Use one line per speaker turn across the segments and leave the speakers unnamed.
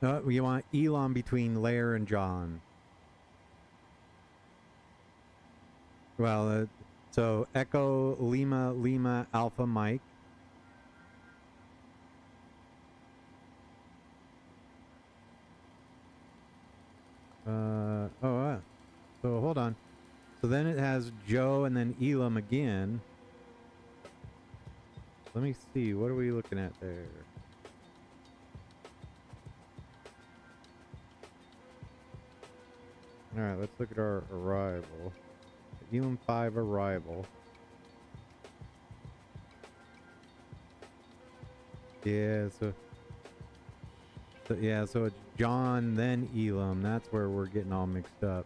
You want Elon between Lair and John. Well, so Echo Lima Lima Alpha Mike. So hold on. So then it has Joe and then Elam again. Let me see. What are we looking at there? All right, let's look at our arrival. Elam 5 arrival. Yeah, so it's John, then Elam. That's where we're getting all mixed up.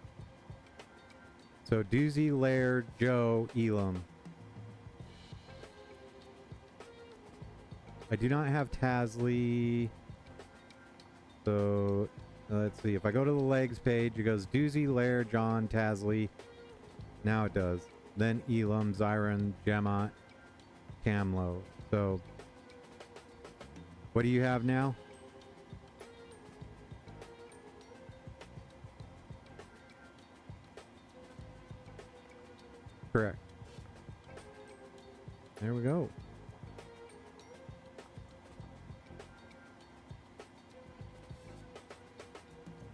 So Doozy, Laird, Joe, Elam. I do not have Tasley. So let's see. If I go to the legs page, it goes Doozy, Laird, John, Tasley. Now it does. Then Elam, Zyron, Gemma, Camlo. So what do you have now? Correct. There we go.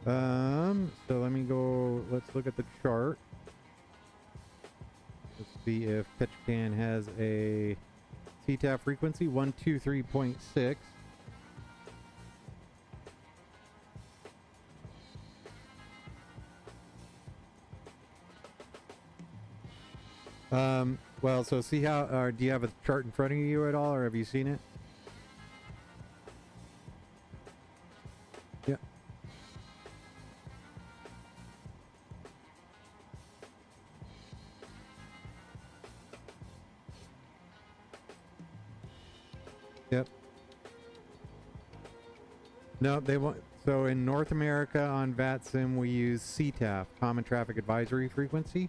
So let me go, let's look at the chart. Let's see if Ketchikan has a CTAF frequency 123.6. Well, so see how, do you have a chart in front of you at all, or have you seen it? Yeah. Yep. No, they want, so in North America on VATSIM, we use CTAF, Common Traffic Advisory Frequency.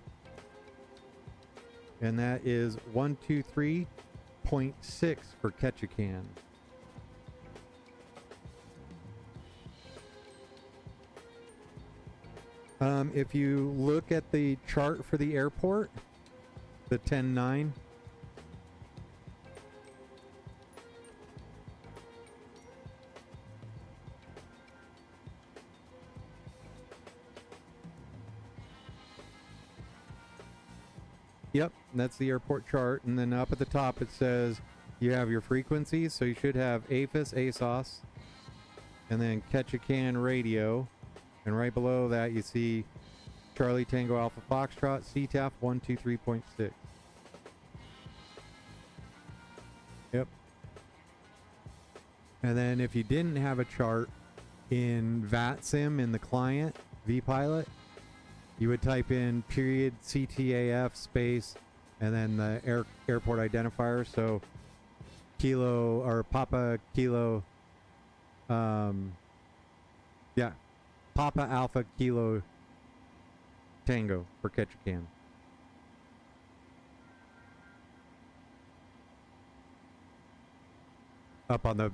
And that is 123.6 for Ketchikan. If you look at the chart for the airport, the 10.9. Yep, that's the airport chart. And then up at the top it says you have your frequencies. So you should have APHIS, ASOS, and then Ketchikan radio. And right below that you see Charlie Tango Alpha Foxtrot, CTAF 123.6. Yep. And then if you didn't have a chart in VATSIM in the client, vPilot, you would type in period CTAF space and then the airport identifier. So Kilo or Papa Kilo, yeah, Papa Alpha Kilo Tango for Ketchikan. Up on the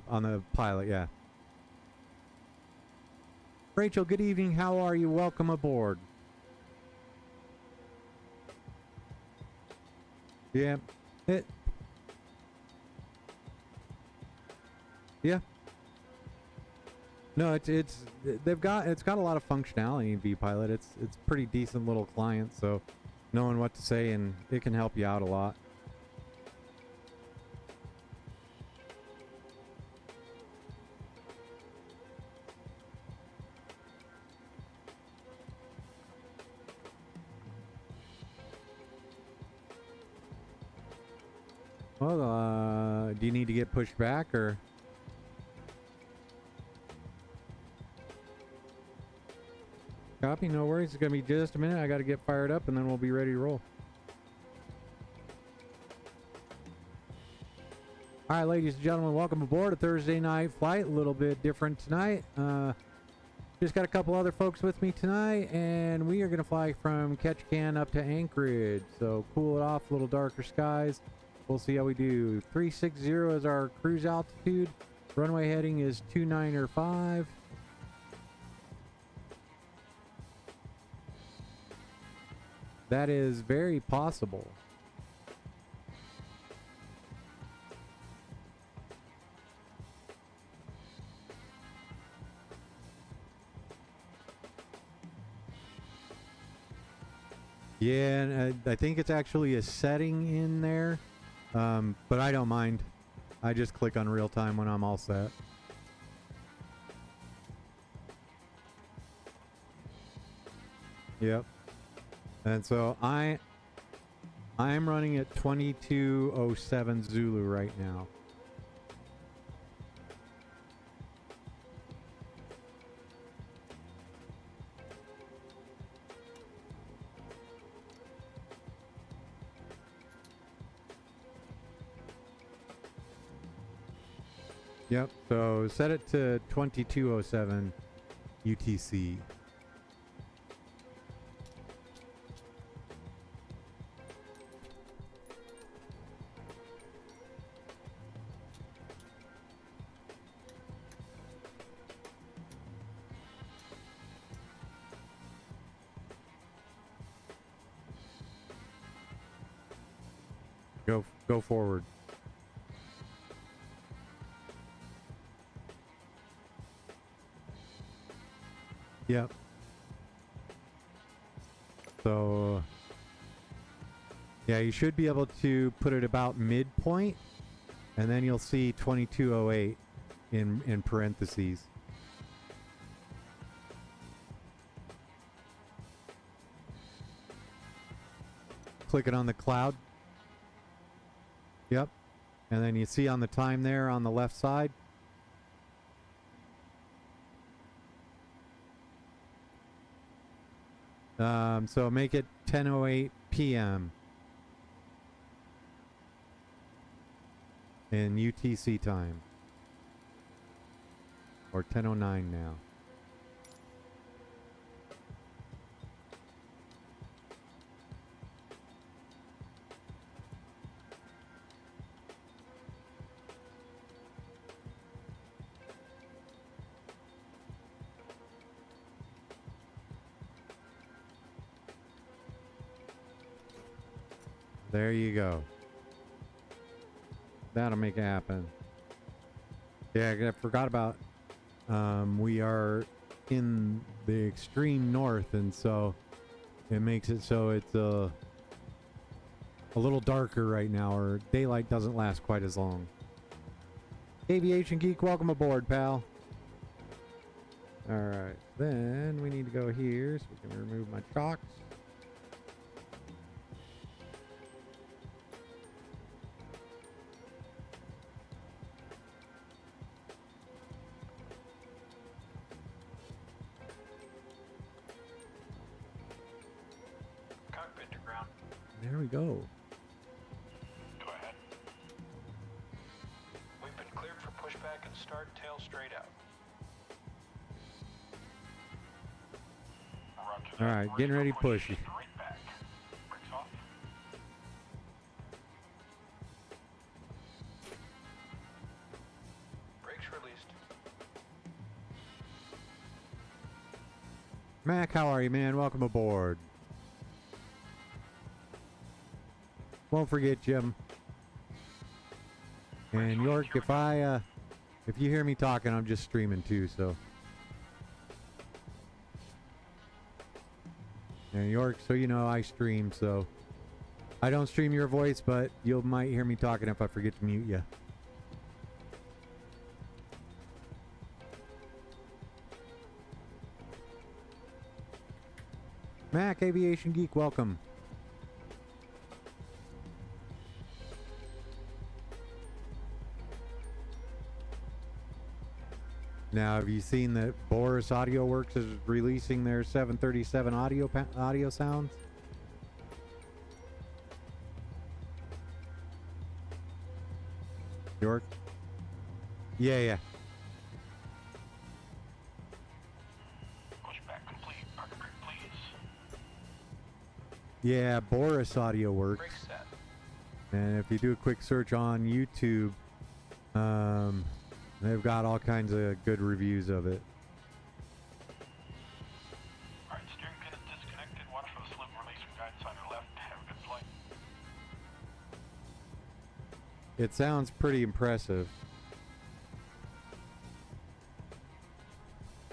pilot, yeah. Rachel, good evening. How are you? Welcome aboard. Yeah. Yeah. No, it's got a lot of functionality in vPilot. It's pretty decent little client, so knowing what to say, and it can help you out a lot. Well, do you need to get pushed back, or? Copy, no worries. It's going to be just a minute. I got to get fired up, and then we'll be ready to roll. All right, ladies and gentlemen, welcome aboard a Thursday night flight. A little bit different tonight. Just got a couple other folks with me tonight, and we are going to fly from Ketchikan up to Anchorage. So cool it off, a little darker skies. We'll see how we do. 360 is our cruise altitude. Runway heading is 29 or 5. That is very possible. Yeah, and I think it's actually a setting in there, but I don't mind. I just click on real time when I'm all set. Yep. And so I'm running at 2207 Zulu right now. Yep, so set it to 2207 UTC. Go forward. Yep. So yeah, you should be able to put it about midpoint, and then you'll see 2208 in parentheses. Click it on the cloud. Yep. And then you see on the time there on the left side. So make it 10:08 p.m. in UTC time. Or 10:09 now. There you go. That'll make it happen. Yeah, I forgot about, we are in the extreme north, and so it makes it so it's a little darker right now, or daylight doesn't last quite as long. Aviation Geek, welcome aboard, pal. Alright, then we need to go here so we can remove my chocks. There we go.
Go ahead. We've been cleared for pushback and start tail straight out.
All right, getting ready to push.
Right back. Brakes off. Brakes released.
Mac, how are you, man? Welcome aboard. Won't forget, Jim. And York, if you hear me talking, I'm just streaming too, so. And York, so you know, I stream, so. I don't stream your voice, but you might hear me talking if I forget to mute you. Mac, Aviation Geek, welcome. Now, have you seen that Boris Audio Works is releasing their 737 audio sounds? York? Yeah.
Pushback complete. Park brake, please.
Yeah, Boris Audio Works.
Brake set.
And if you do a quick search on YouTube, they've got all kinds of good reviews of it.
Alright, steering pin is disconnected. Watch for the slip release from guidance on your
it sounds pretty impressive.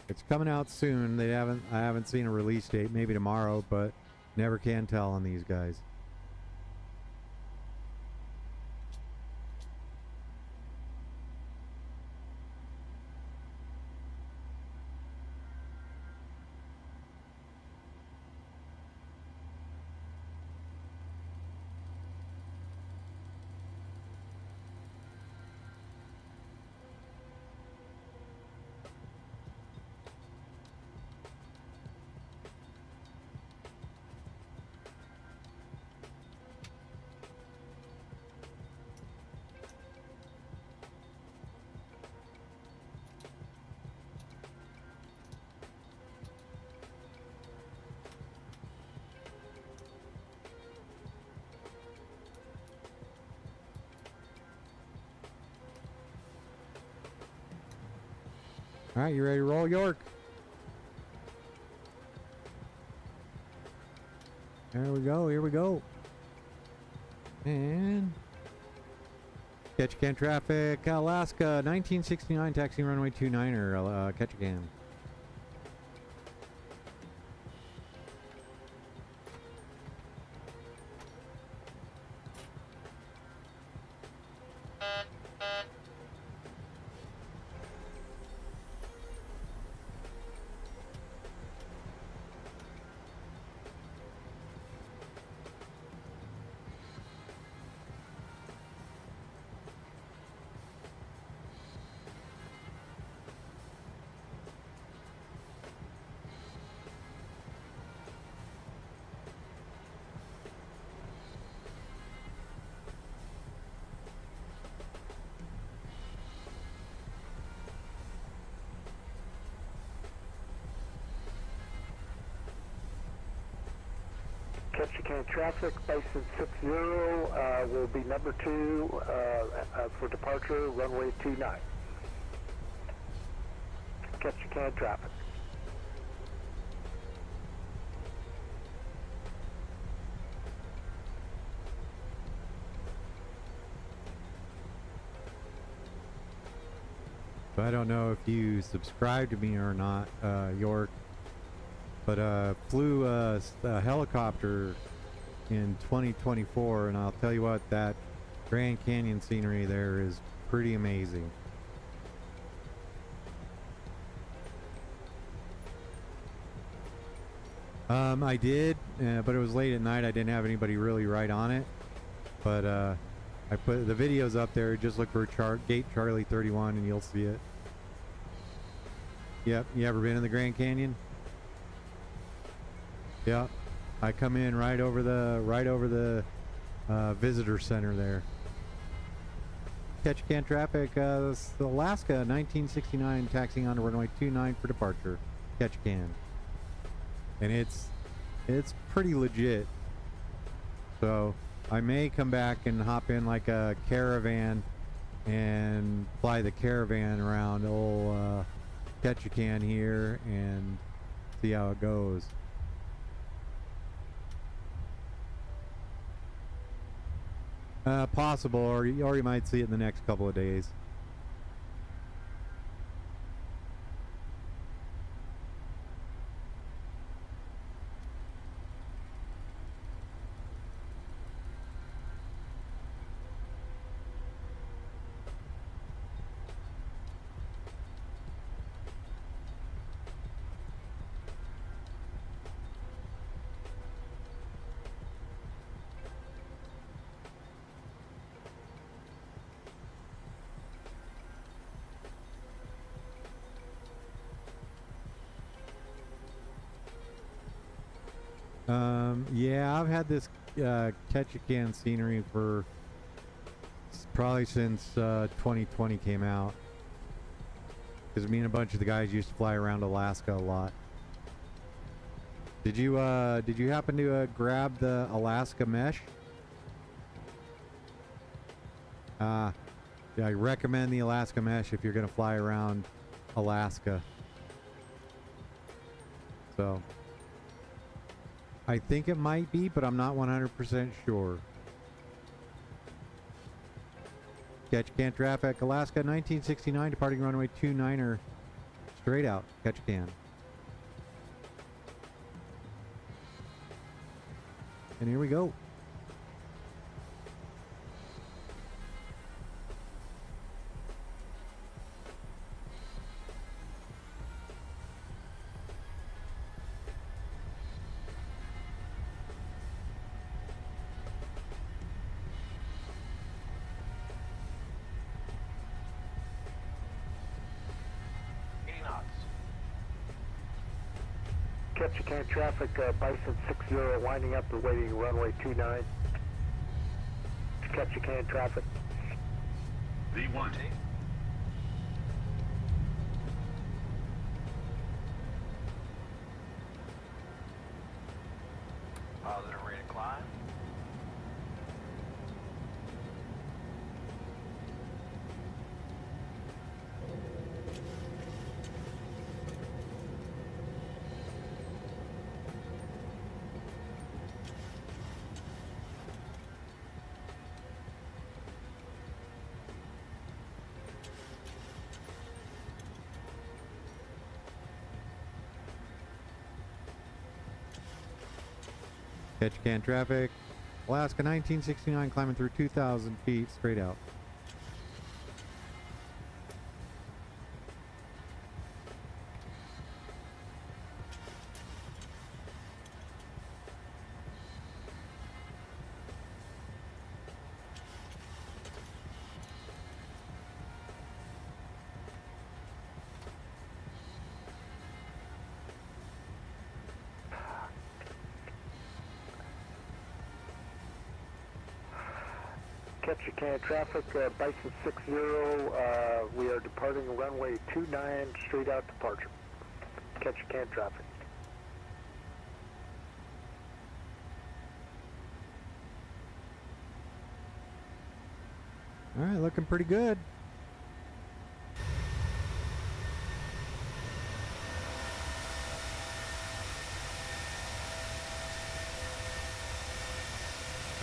It's coming out soon. I haven't seen a release date, maybe tomorrow, but never can tell on these guys. All right, you ready to roll, York? There we go. Here we go. And Ketchikan traffic, Alaska, 1969, taxi runway 29er, Ketchikan.
Ketchikan traffic, basin 60 will be number 2 for departure, runway 29. Ketchikan traffic.
So I don't know if you subscribe to me or not, York, but flew a helicopter in 2024, and I'll tell you what, that Grand Canyon scenery there is pretty amazing. I did, but it was late at night. I didn't have anybody really right on it, but I put the videos up there. Just look for Gate Charlie 31 and you'll see it. Yep, you ever been in the Grand Canyon? Yep, I come in right over the visitor center there. Ketchikan traffic, Alaska, 1969, taxiing on to runway 29 for departure, Ketchikan. And it's pretty legit. So I may come back and hop in like a caravan and fly the caravan around old Ketchikan here and see how it goes. Possible, or you might see it in the next couple of days. Yeah, I've had this Ketchikan scenery for probably since 2020 came out. Because me and a bunch of the guys used to fly around Alaska a lot. Did you happen to grab the Alaska mesh? Yeah, I recommend the Alaska mesh if you're gonna fly around Alaska. So I think it might be, but I'm not 100% sure. Ketchikan traffic, Alaska 1969, departing runway 29er, straight out, Ketchikan. And here we go.
Ketchikan traffic, Bison 60 winding up and waiting runway 29. Ketchikan traffic.
V1. Positive rate of climb.
Ketchikan traffic, Alaska 1969, climbing through 2,000 feet, straight out.
Ketchikan traffic, Bison 60, we are departing runway 29, straight out departure. Ketchikan traffic.
All right, looking pretty good.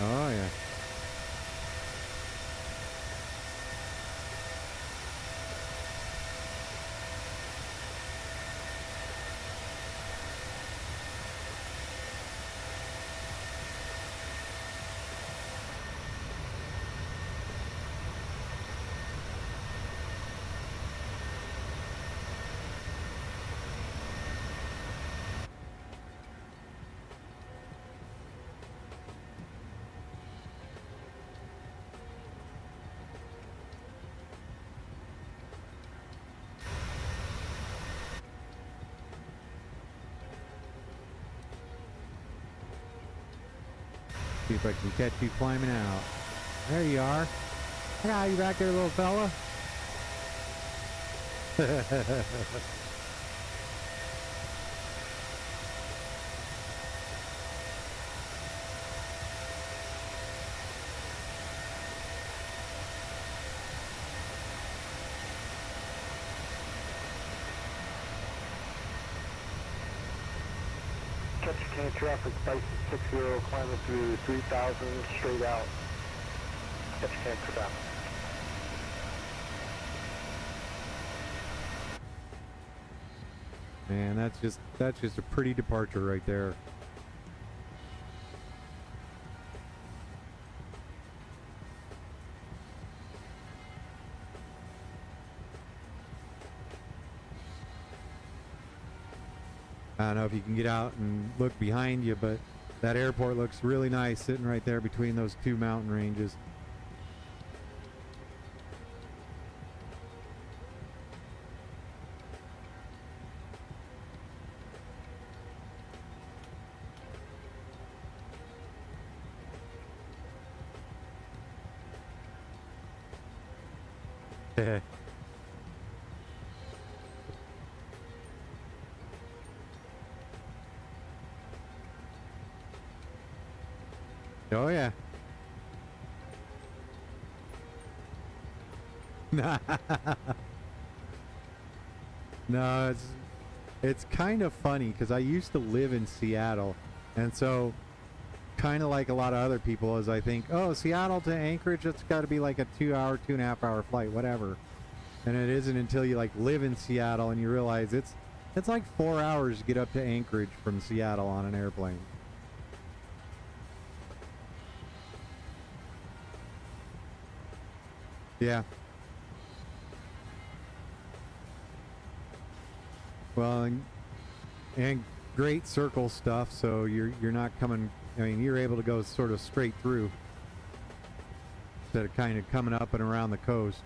Oh, yeah. See if I can catch you climbing out. There you are. I got you back there, little fella.
Ketchikan traffic, Bison 60, climbing through 3,000, straight out. Ketchikan traffic.
Man, that's just a pretty departure right there. I don't know if you can get out and look behind you, but that airport looks really nice sitting right there between those two mountain ranges. Oh yeah. No, it's kind of funny because I used to live in Seattle, and so kind of like a lot of other people is I think, oh, Seattle to Anchorage, it's got to be like a 2-hour, 2.5-hour flight, whatever. And it isn't until you like live in Seattle and you realize it's like 4 hours to get up to Anchorage from Seattle on an airplane. Yeah. Well, and great circle stuff, so you're not coming, I mean, you're able to go sort of straight through instead of kind of coming up and around the coast.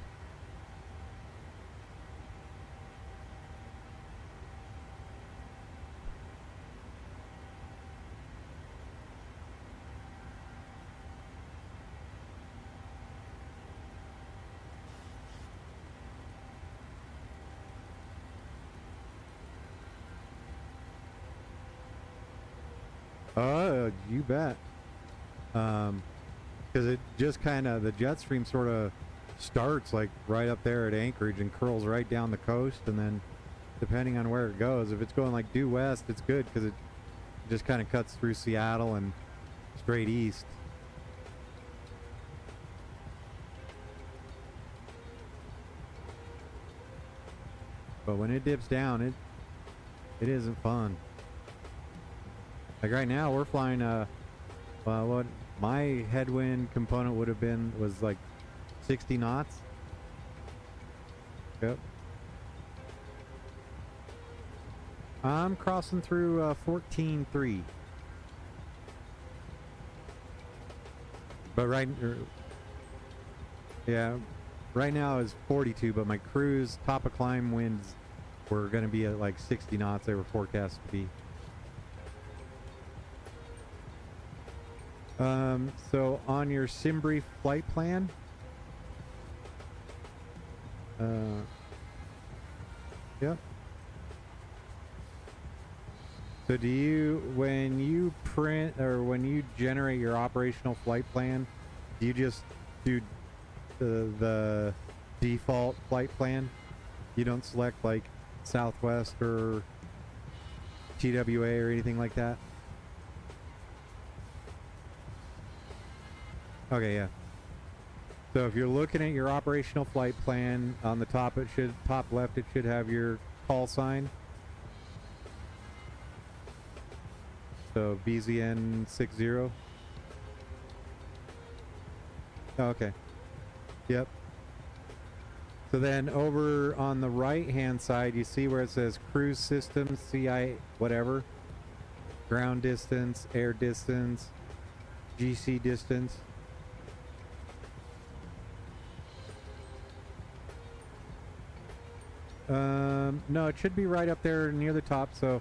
Oh, you bet. Because it just kind of, the jet stream sort of starts like right up there at Anchorage and curls right down the coast, and then depending on where it goes, if it's going like due west, it's good because it just kind of cuts through Seattle and straight east. But when it dips down, it isn't fun. Like right now, we're flying, what my headwind component would have been was like 60 knots. Yep. I'm crossing through 14.3. But yeah, right now is 42, but my cruise top of climb winds were going to be at like 60 knots. They were forecast to be. So on your SimBrief flight plan, yep. So do you, when you print or when you generate your operational flight plan, do you just do the default flight plan? You don't select like Southwest or TWA or anything like that? Okay, yeah. So if you're looking at your operational flight plan, on the top top left it should have your call sign. So BZN60. Oh, okay. Yep. So then over on the right hand side you see where it says cruise system, CI whatever, ground distance, air distance, GC distance. No, it should be right up there near the top. So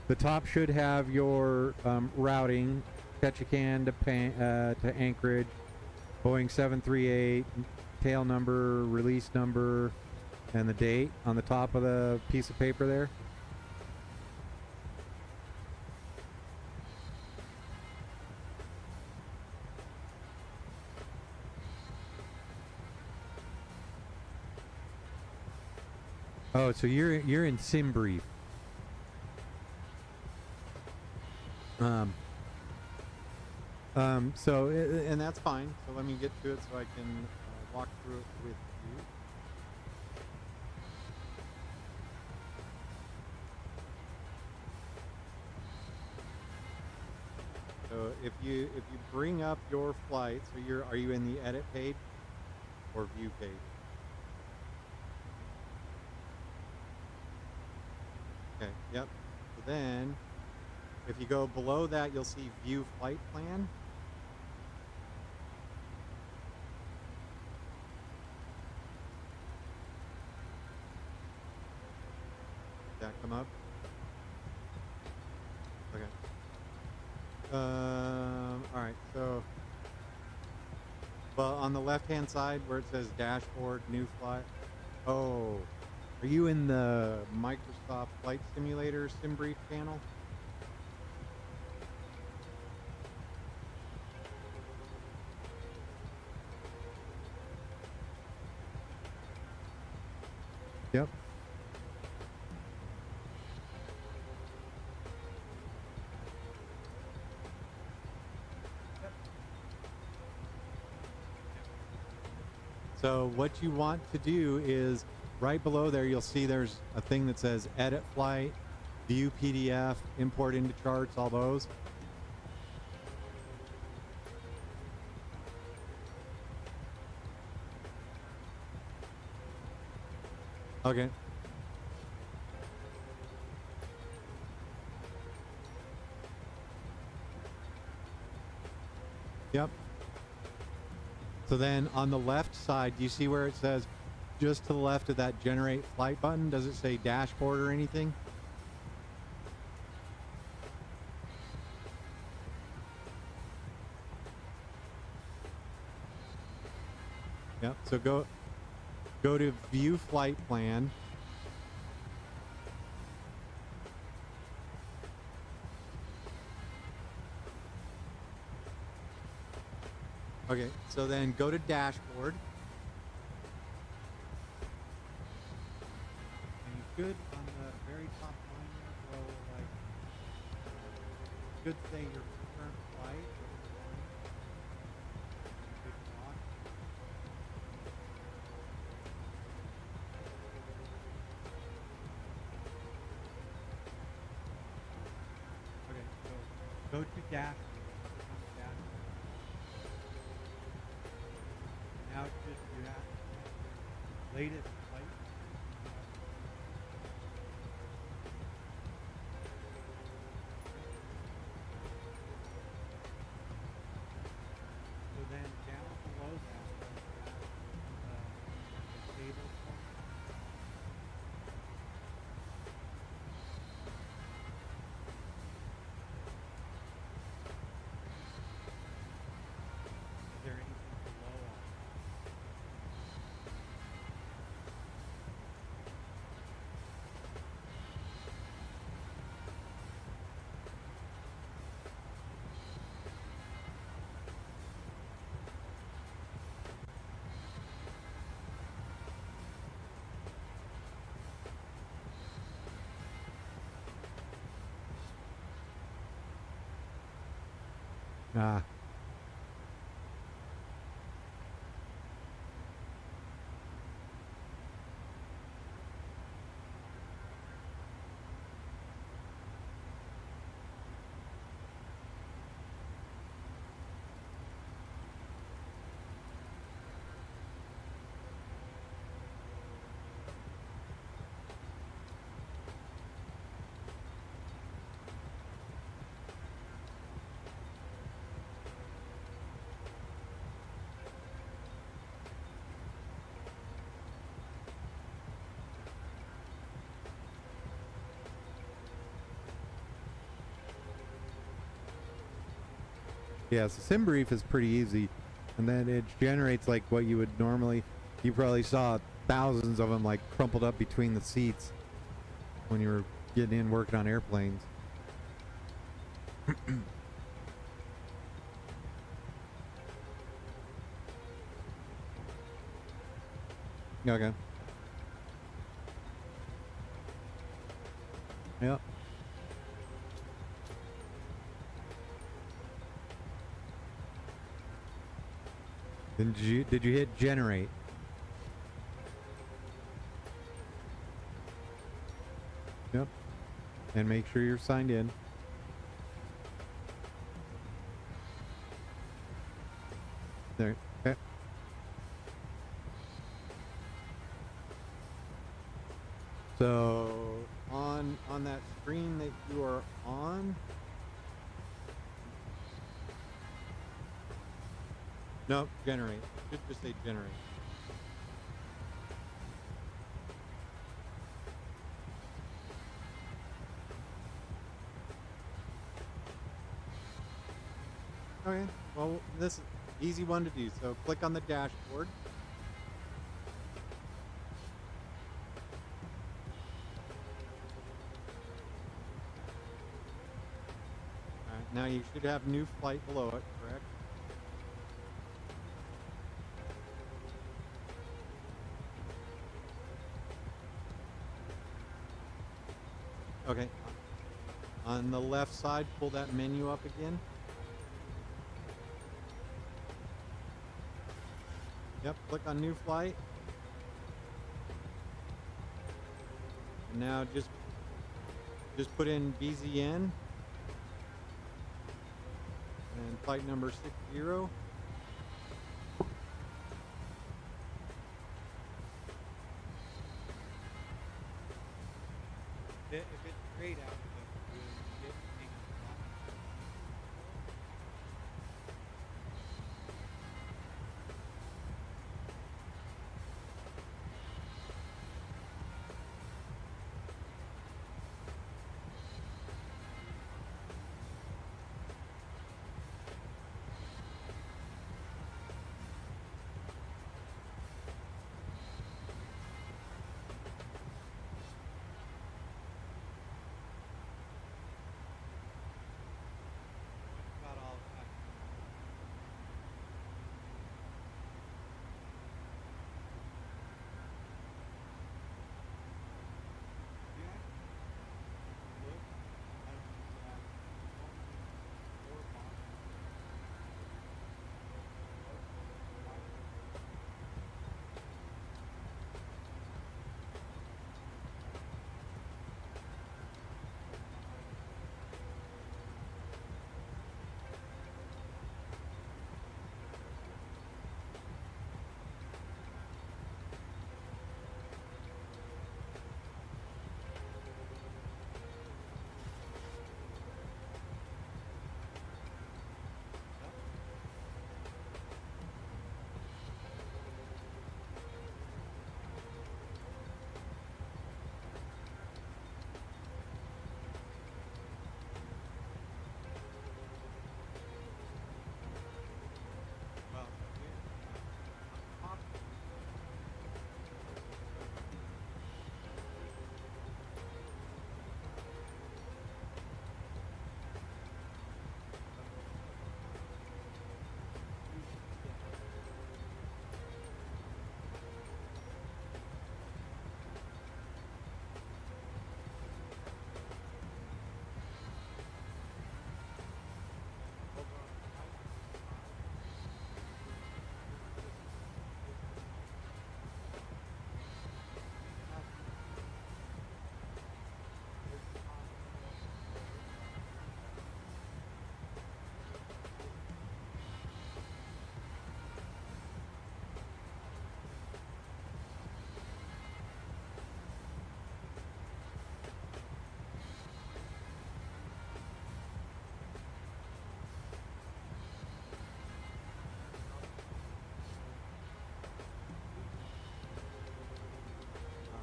the top should have your routing, Ketchikan to Anchorage, Boeing 738, tail number, release number, and the date on the top of the piece of paper there. Oh, so you're in SimBrief. So and that's fine. So let me get to it so I can walk through it with you. So if you bring up your flight, so are you in the edit page or view page? Okay, yep. So then, if you go below that, you'll see View Flight Plan. Did that come up? Okay. All right. So, well, on the left-hand side where it says Dashboard, New Flight. Oh. Are you in the Microsoft Flight Simulator SimBrief panel? Yep. So what you want to do is right below there, you'll see there's a thing that says edit flight, view PDF, import into charts, all those. Okay. Yep. So then on the left side, do you see where it says just to the left of that generate flight button? Does it say dashboard or anything? Yep. So go to view flight plan. Okay, so then go to dashboard. And you should, on the very top line there, go like, should say your current flight. Big block. Okay, so go to dashboard. Now it's just you have latest flight. So then down below that, the table form. Is there anything below all? Ah. Yeah, so sim brief is pretty easy, and then it generates like what you would normally. You probably saw thousands of them like crumpled up between the seats when you were getting in working on airplanes. Okay. Yep. Then did you hit generate? Yep. And make sure you're signed in. There. Okay. So on that screen that you are on. No, generate. It should just say generate. Okay, well, this is an easy one to do. So click on the dashboard. All right, now you should have new flight below it, correct? Okay. On the left side, pull that menu up again. Yep, click on new flight. And now just put in BZN and flight number 60. If it's straight out,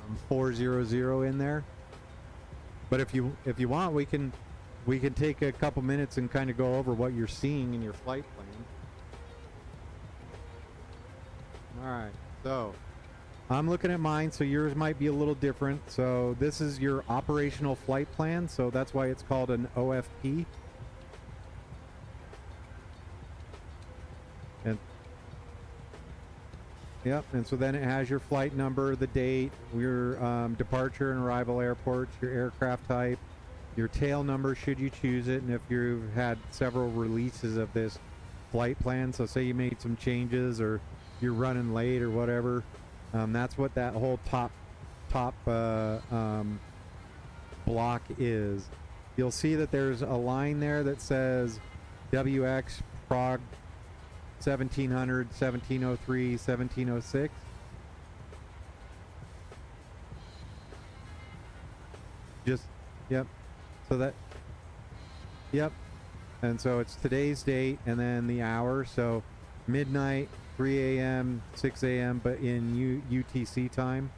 from 400 in there. But if you want, we can take a couple minutes and kind of go over what you're seeing in your flight plan. All right, so I'm looking at mine, so yours might be a little different. So this is your operational flight plan, so that's why it's called an OFP. And yep, and so then it has your flight number, the date, your departure and arrival airports, your aircraft type, your tail number should you choose it, and if you've had several releases of this flight plan, so say you made some changes or you're running late or whatever, that's what that whole top block is. You'll see that there's a line there that says WX Prague 1700, 1703, 1706. Just, yep. So that, yep. And so it's today's date and then the hour. So midnight, 3 a.m., 6 a.m., but in UTC time.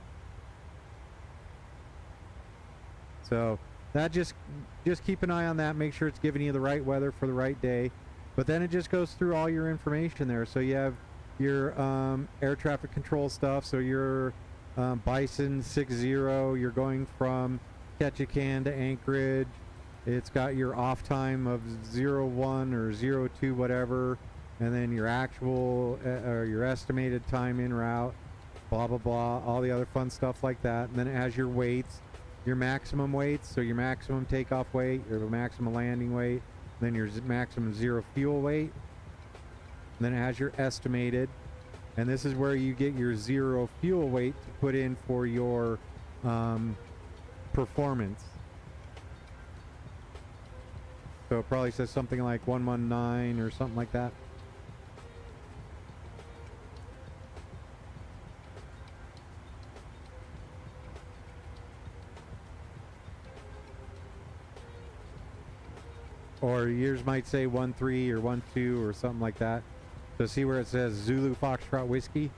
So that just keep an eye on that. Make sure it's giving you the right weather for the right day. But then it just goes through all your information there. So you have your air traffic control stuff. So your Bison 60, you're going from Ketchikan to Anchorage. It's got your off time of 01 or 02, whatever. And then your actual or your estimated time en route, blah, blah, blah, all the other fun stuff like that. And then it has your weights, your maximum weights. So your maximum takeoff weight, your maximum landing weight. Then your maximum zero fuel weight. And then it has your estimated. And this is where you get your zero fuel weight to put in for your performance. So it probably says something like 119 or something like that. Or yours might say 13 or 12 or something like that. So see where it says Zulu Foxtrot Whiskey?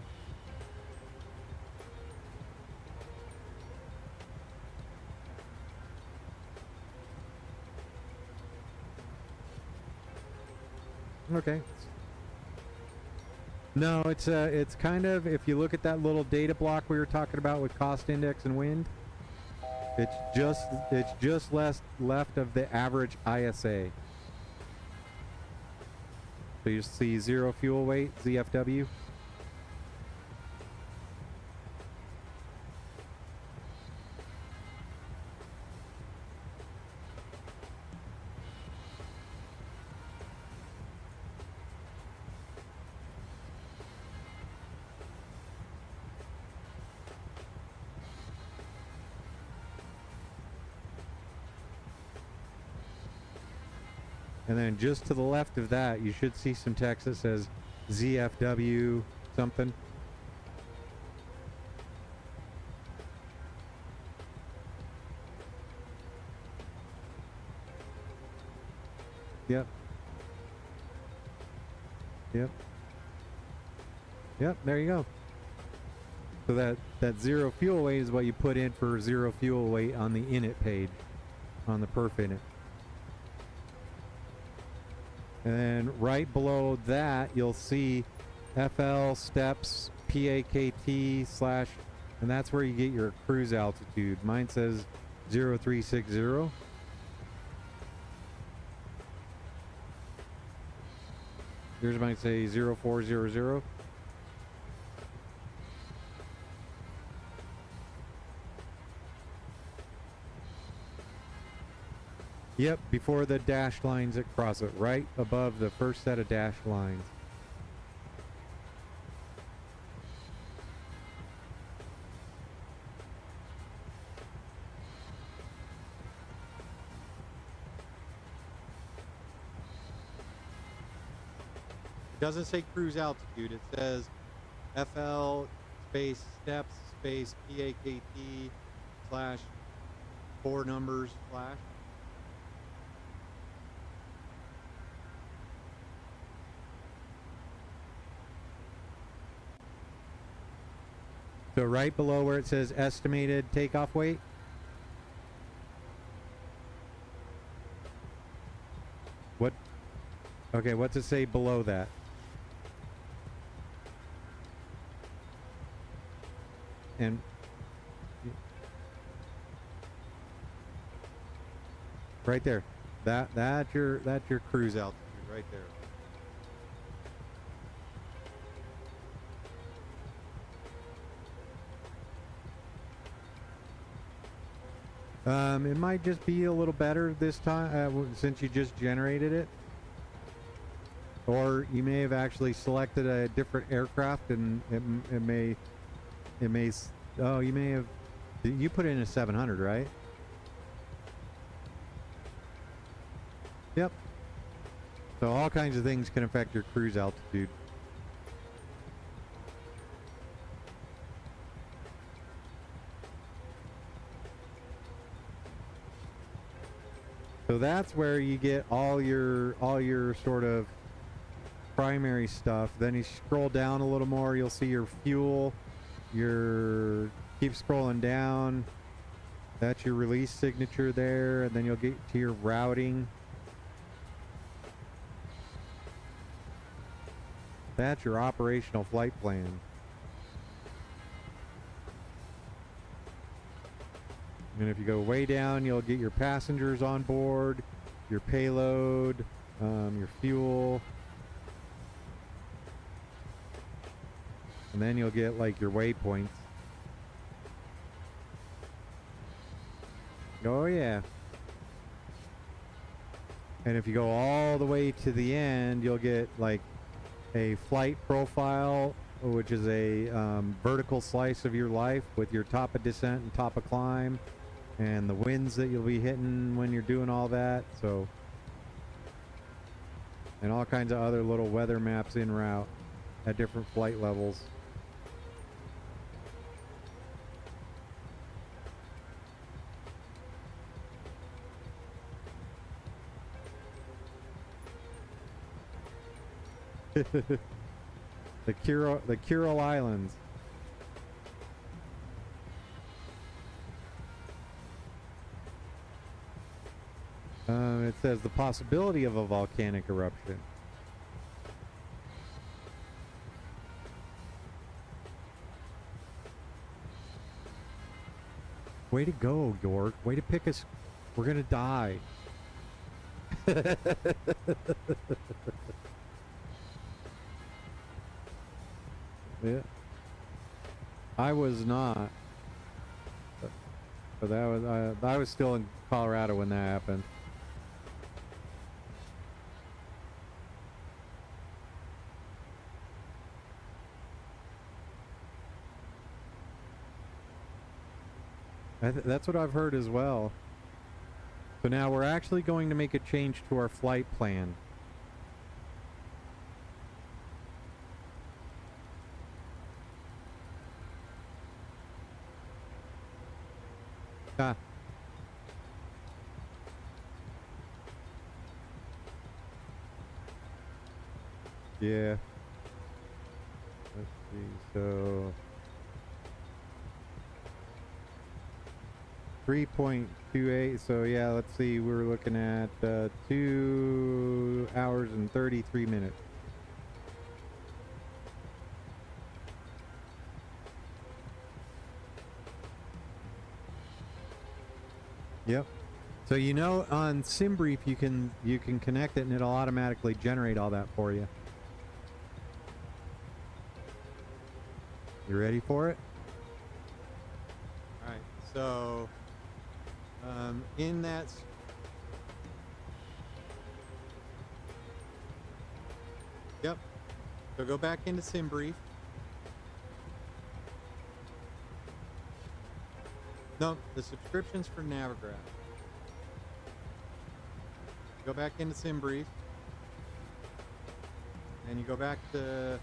Okay. No, it's kind of, if you look at that little data block we were talking about with cost index and wind, it's just left of the average ISA. So you see zero fuel weight, ZFW. And then just to the left of that, you should see some text that says ZFW something. Yep. Yep. Yep, there you go. So that zero fuel weight is what you put in for zero fuel weight on the init page, on the perf init. And then right below that, you'll see FL steps PAKT slash, and that's where you get your cruise altitude. Mine says 0360. Yours might say 0400. Yep, before the dash lines that cross it, right above the first set of dash lines. It doesn't say cruise altitude, it says FL space steps space PAKT slash 4 numbers slash. So right below where it says estimated takeoff weight. What? Okay, what's it say below that? And right there. That's your cruise altitude right there. It might just be a little better this time since you just generated it. Or you may have actually selected a different aircraft and it may, oh, you may have, you put in a 700, right? Yep. So all kinds of things can affect your cruise altitude. So that's where you get all your sort of primary stuff. Then you scroll down a little more, you'll see your fuel, keep scrolling down. That's your release signature there, and then you'll get to your routing. That's your operational flight plan. And if you go way down, you'll get your passengers on board, your payload, your fuel. And then you'll get like your waypoints. Oh yeah. And if you go all the way to the end, you'll get like a flight profile which is a vertical slice of your life with your top of descent and top of climb, and the winds that you'll be hitting when you're doing all that. So, and all kinds of other little weather maps en route at different flight levels. The Kuril Islands. It says the possibility of a volcanic eruption. Way to go, York. Way to pick us. We're gonna die. Yeah. I was not. But that was I was still in Colorado when that happened. That's what I've heard as well. So now we're actually going to make a change to our flight plan. Ah. Yeah. Let's see, so 3.28, so yeah, let's see, we're looking at 2 hours and 33 minutes. Yep. So you know on SimBrief you can connect it and it'll automatically generate all that for you. You ready for it? All right. So in that yep. So go back into SimBrief. No, the subscription's for Navigraph. Go back into SimBrief, and you go back to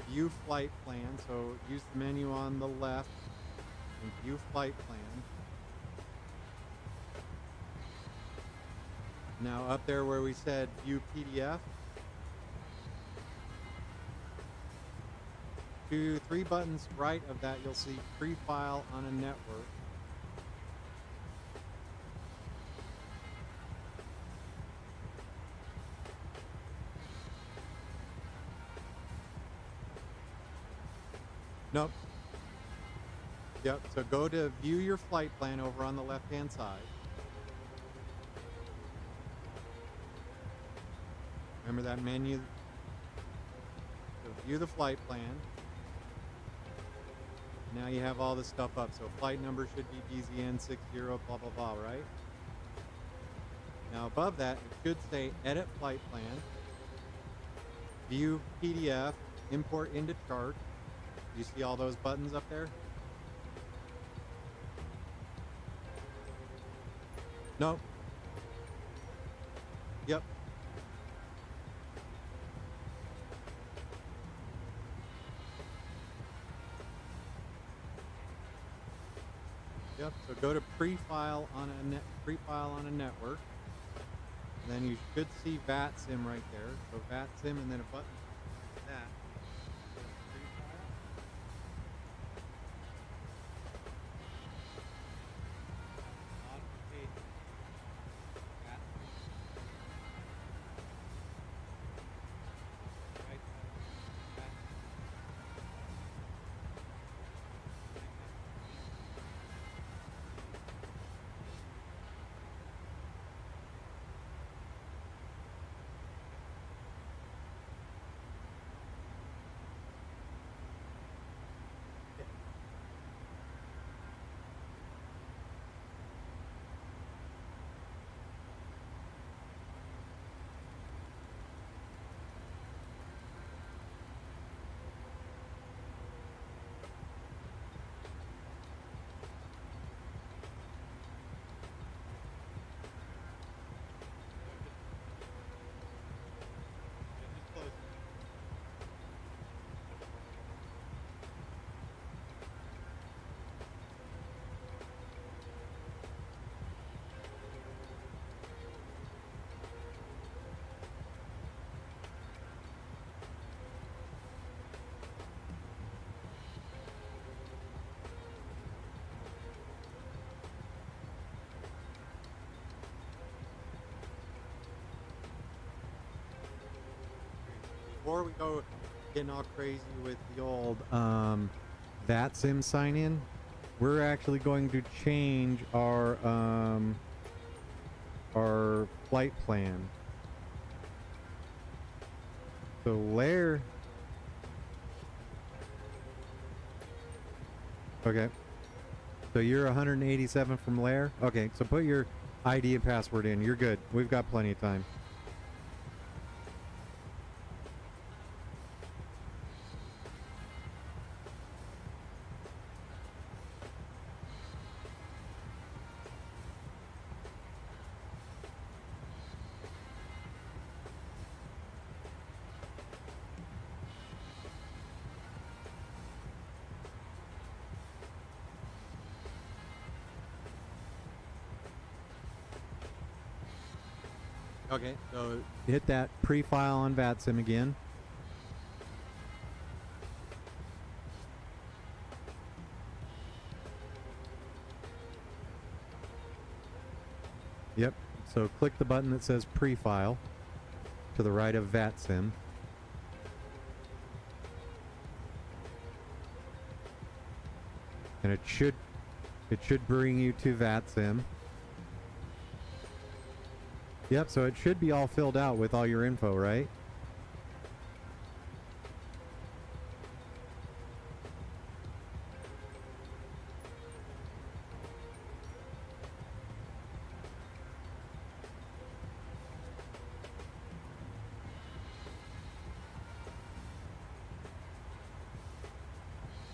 View Flight Plan. So use the menu on the left and View Flight Plan. Now up there where we said View PDF, 3 buttons right of that, you'll see Pre-File on a Network. Nope. Yep, so go to View Your Flight Plan over on the left-hand side. Remember that menu? So view the flight plan. Now you have all this stuff up. So flight number should be DZN60, blah, blah, blah, right? Now above that, it should say Edit Flight Plan, View PDF, Import into Chart. Do you see all those buttons up there? Nope. Yep. Yep. So go to pre-file on a network. And then you should see VATSIM right there. So VATSIM and then a button like that. before we go getting all crazy with the old VATSIM sign in, we're actually going to change our flight plan. So layer. Okay. So you're 187 from layer. Okay, so put your ID and password in. You're good. We've got plenty of time. Okay, so hit that pre-file on VATSIM again. Yep, so click the button that says pre-file to the right of VATSIM. And it should bring you to VATSIM. Yep, so it should be all filled out with all your info, right?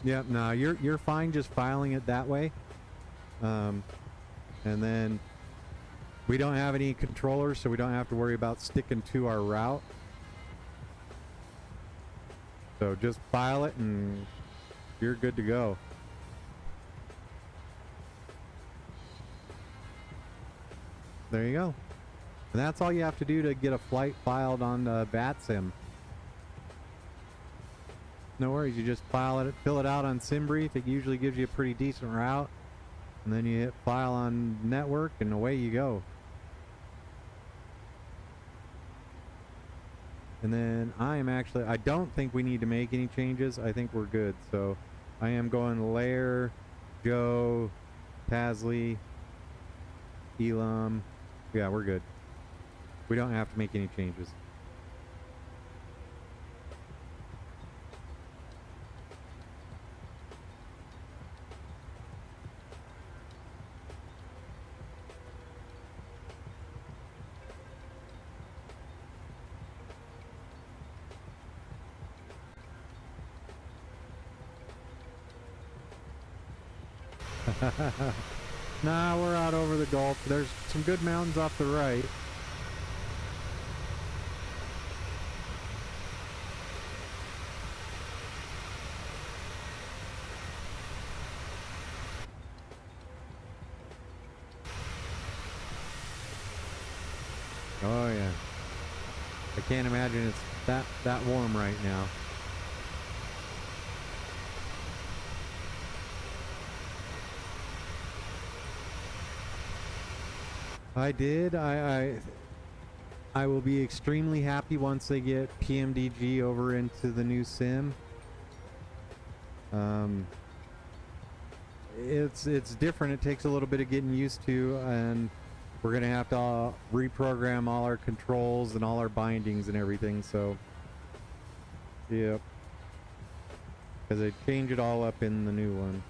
Yep, no, you're fine just filing it that way. And then we don't have any controllers, so we don't have to worry about sticking to our route. So just file it and you're good to go. There you go. And that's all you have to do to get a flight filed on VATSIM. No worries, you just fill it out on SimBrief. It usually gives you a pretty decent route. And then you hit file on network and away you go. And then I don't think we need to make any changes. I think we're good. So I am going Lair, Joe, Tasley, Elam. Yeah, we're good. We don't have to make any changes. Nah, we're out over the Gulf. There's some good mountains off the right. Oh yeah. I can't imagine it's that warm right now. I did. I will be extremely happy once they get PMDG over into the new sim. It's different. It takes a little bit of getting used to, and we're gonna have to reprogram all our controls and all our bindings and everything. So, yep, because they change it all up in the new one.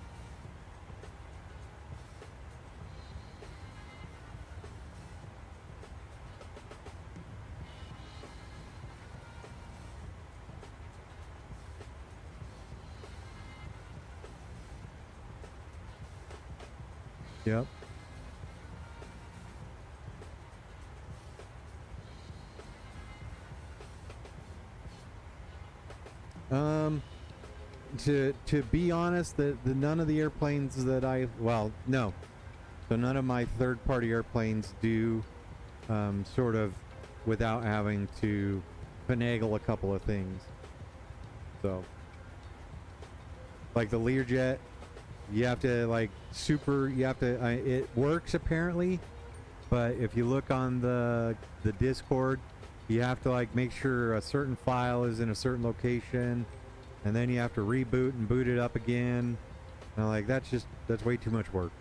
Yep. To be honest, the none of the airplanes that no. So none of my third-party airplanes do sort of without having to finagle a couple of things. So like the Learjet, you have to it works apparently, but if you look on the Discord, you have to like make sure a certain file is in a certain location, and then you have to reboot and boot it up again. And like that's way too much work.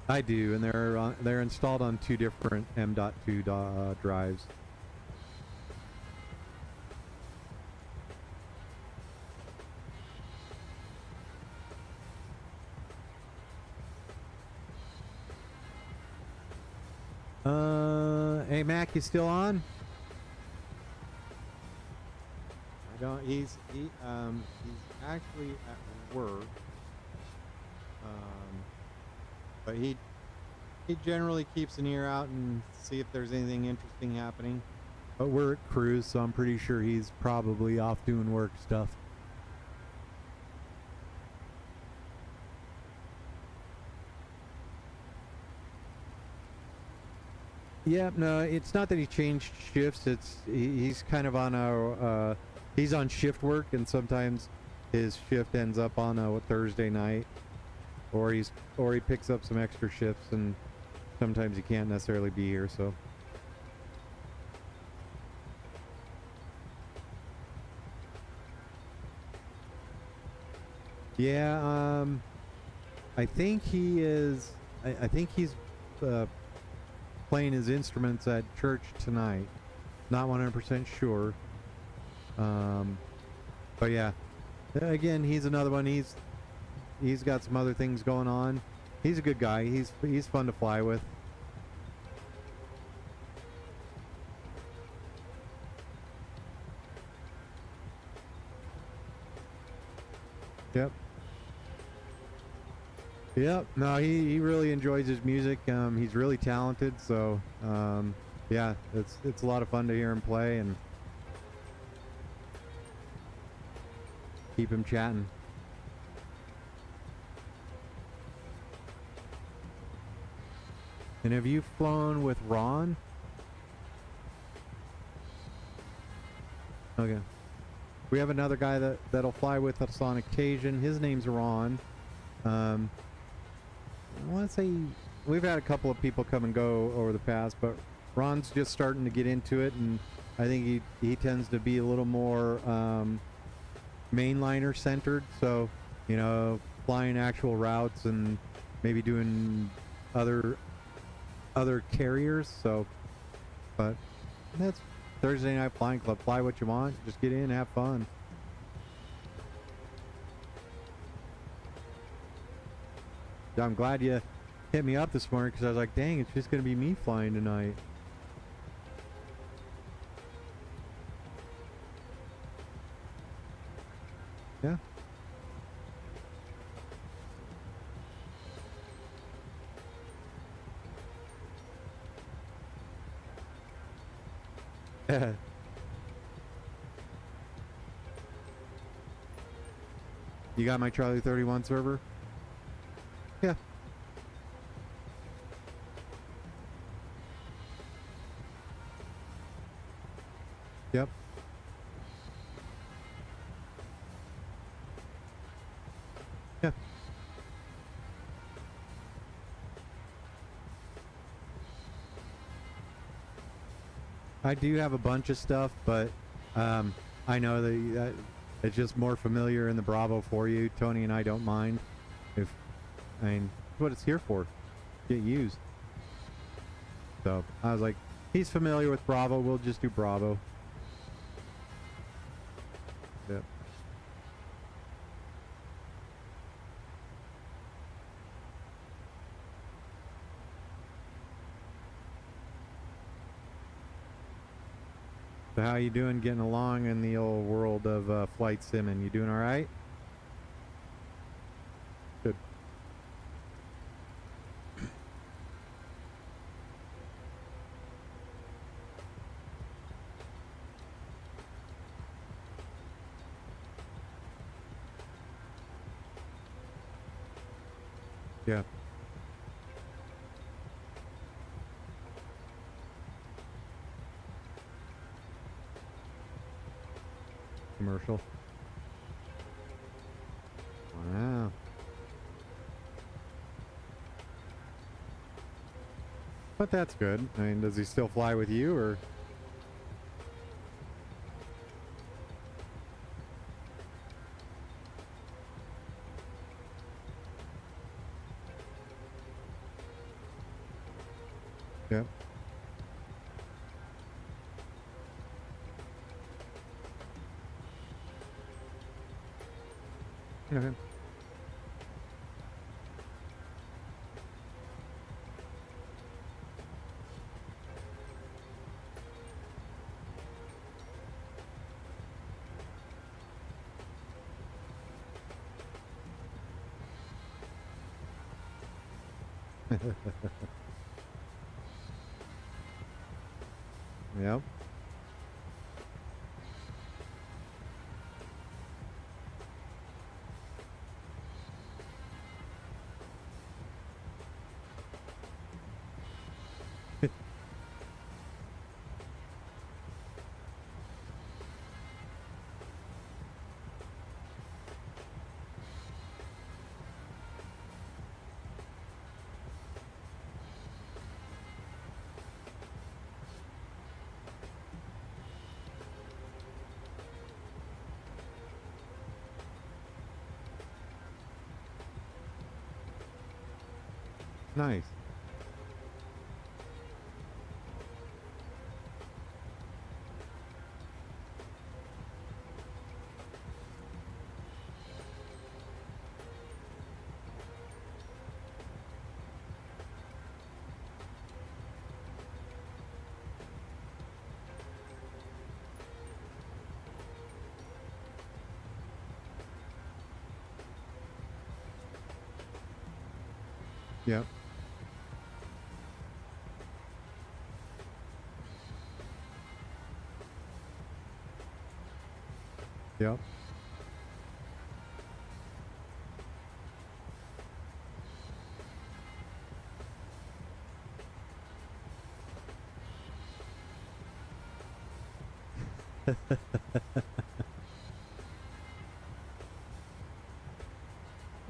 I do, and they're installed on 2 different M.2 drives. Hey Mac, you still on? I don't. He's actually at work. But he generally keeps an ear out and see if there's anything interesting happening. But we're at cruise, so I'm pretty sure he's probably off doing work stuff. Yeah, no, it's not that he changed shifts. He's kind of on a he's on shift work, and sometimes his shift ends up on a Thursday night, or he picks up some extra shifts, and sometimes he can't necessarily be here. So yeah, I think he is. I think he's playing his instruments at church tonight. Not 100% sure. But yeah, again, he's another one. He's got some other things going on. He's a good guy. He's fun to fly with. Yep. Yep. No, he really enjoys his music. He's really talented. So yeah, it's a lot of fun to hear him play and keep him chatting. And have you flown with Ron? Okay. We have another guy that'll fly with us on occasion. His name's Ron. I want to say we've had a couple of people come and go over the past, but Ron's just starting to get into it, and I think he tends to be a little more mainliner centered. So, you know, flying actual routes and maybe doing other carriers. So, but that's Thursday Night Flying Club. Fly what you want. Just get in, have fun. I'm glad you hit me up this morning, because I was like, dang, it's just going to be me flying tonight. Yeah. You got my Charlie 31 server? Yeah. Yep. Yeah. I do have a bunch of stuff, but I know that it's just more familiar in the Bravo for you. Tony and I don't mind. I mean, that's what it's here for. Get used. So I was like, he's familiar with Bravo. We'll just do Bravo. Yep. So how you doing getting along in the old world of flight simming? You doing all right? Good. Yeah. commercial. Wow. But that's good. I mean, does he still fly with you, or? Yep. Okay. Yep. Nice. Yep. Yep.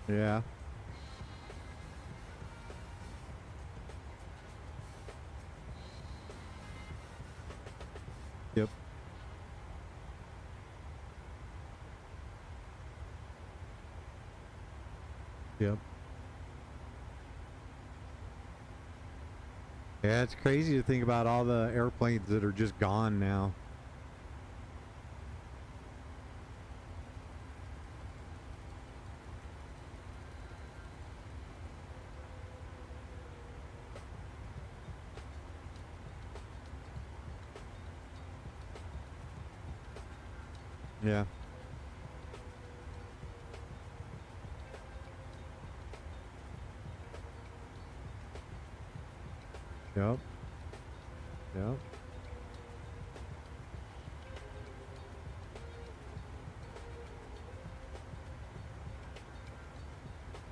Yeah. Yep. Yep. Yeah, it's crazy to think about all the airplanes that are just gone now. Yeah. Yep. Yep.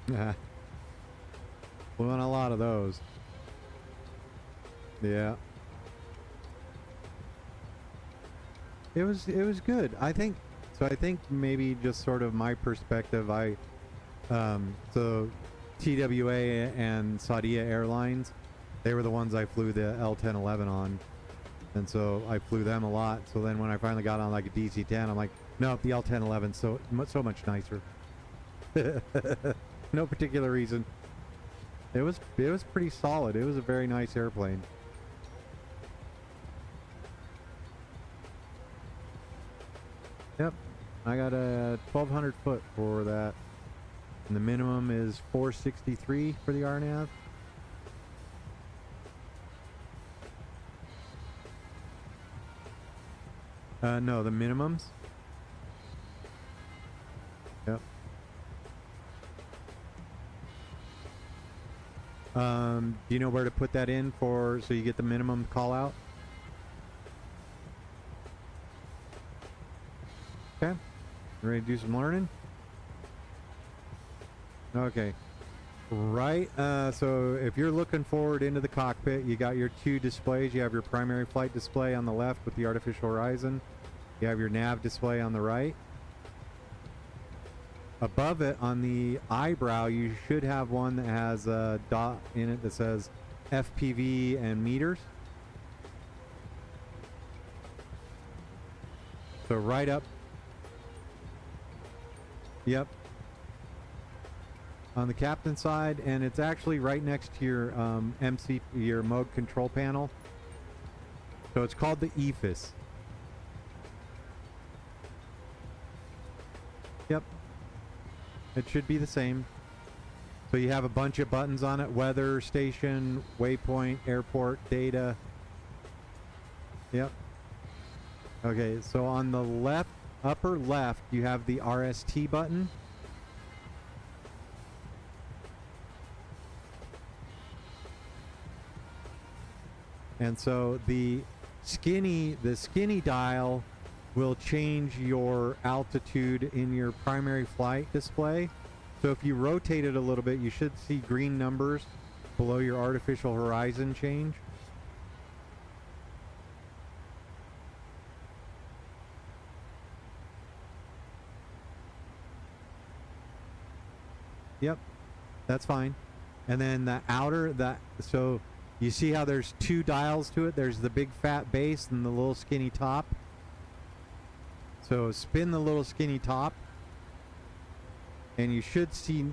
Yeah. We want a lot of those. Yeah. It was good. I think so. I think maybe just sort of my perspective. So TWA and Saudia Airlines, they were the ones I flew the L1011 on, and so I flew them a lot. So then when I finally got on like a DC-10, I'm like, no, the L1011's so much nicer. No particular reason. It was pretty solid. It was a very nice airplane. Yep, I got a 1,200 foot for that, and the minimum is 463 for the RNAV. No, the minimums. Yep. Do you know where to put that in for so you get the minimum call out? Okay. Ready to do some learning? Okay. Right. So if you're looking forward into the cockpit, you got your two displays. You have your primary flight display on the left with the artificial horizon. You have your nav display on the right. Above it on the eyebrow, you should have one that has a dot in it that says FPV and meters. So right up. Yep. On the captain side, and it's actually right next to your your mode control panel. So it's called the EFS. Yep. It should be the same. So you have a bunch of buttons on it: weather, station, waypoint, airport, data. Yep. Okay, so on the left, upper left, you have the RST button. And so the skinny dial will change your altitude in your primary flight display. So if you rotate it a little bit, you should see green numbers below your artificial horizon change. Yep, that's fine. And then the outer, so you see how there's two dials to it? There's the big fat base and the little skinny top. So spin the little skinny top, and you should see,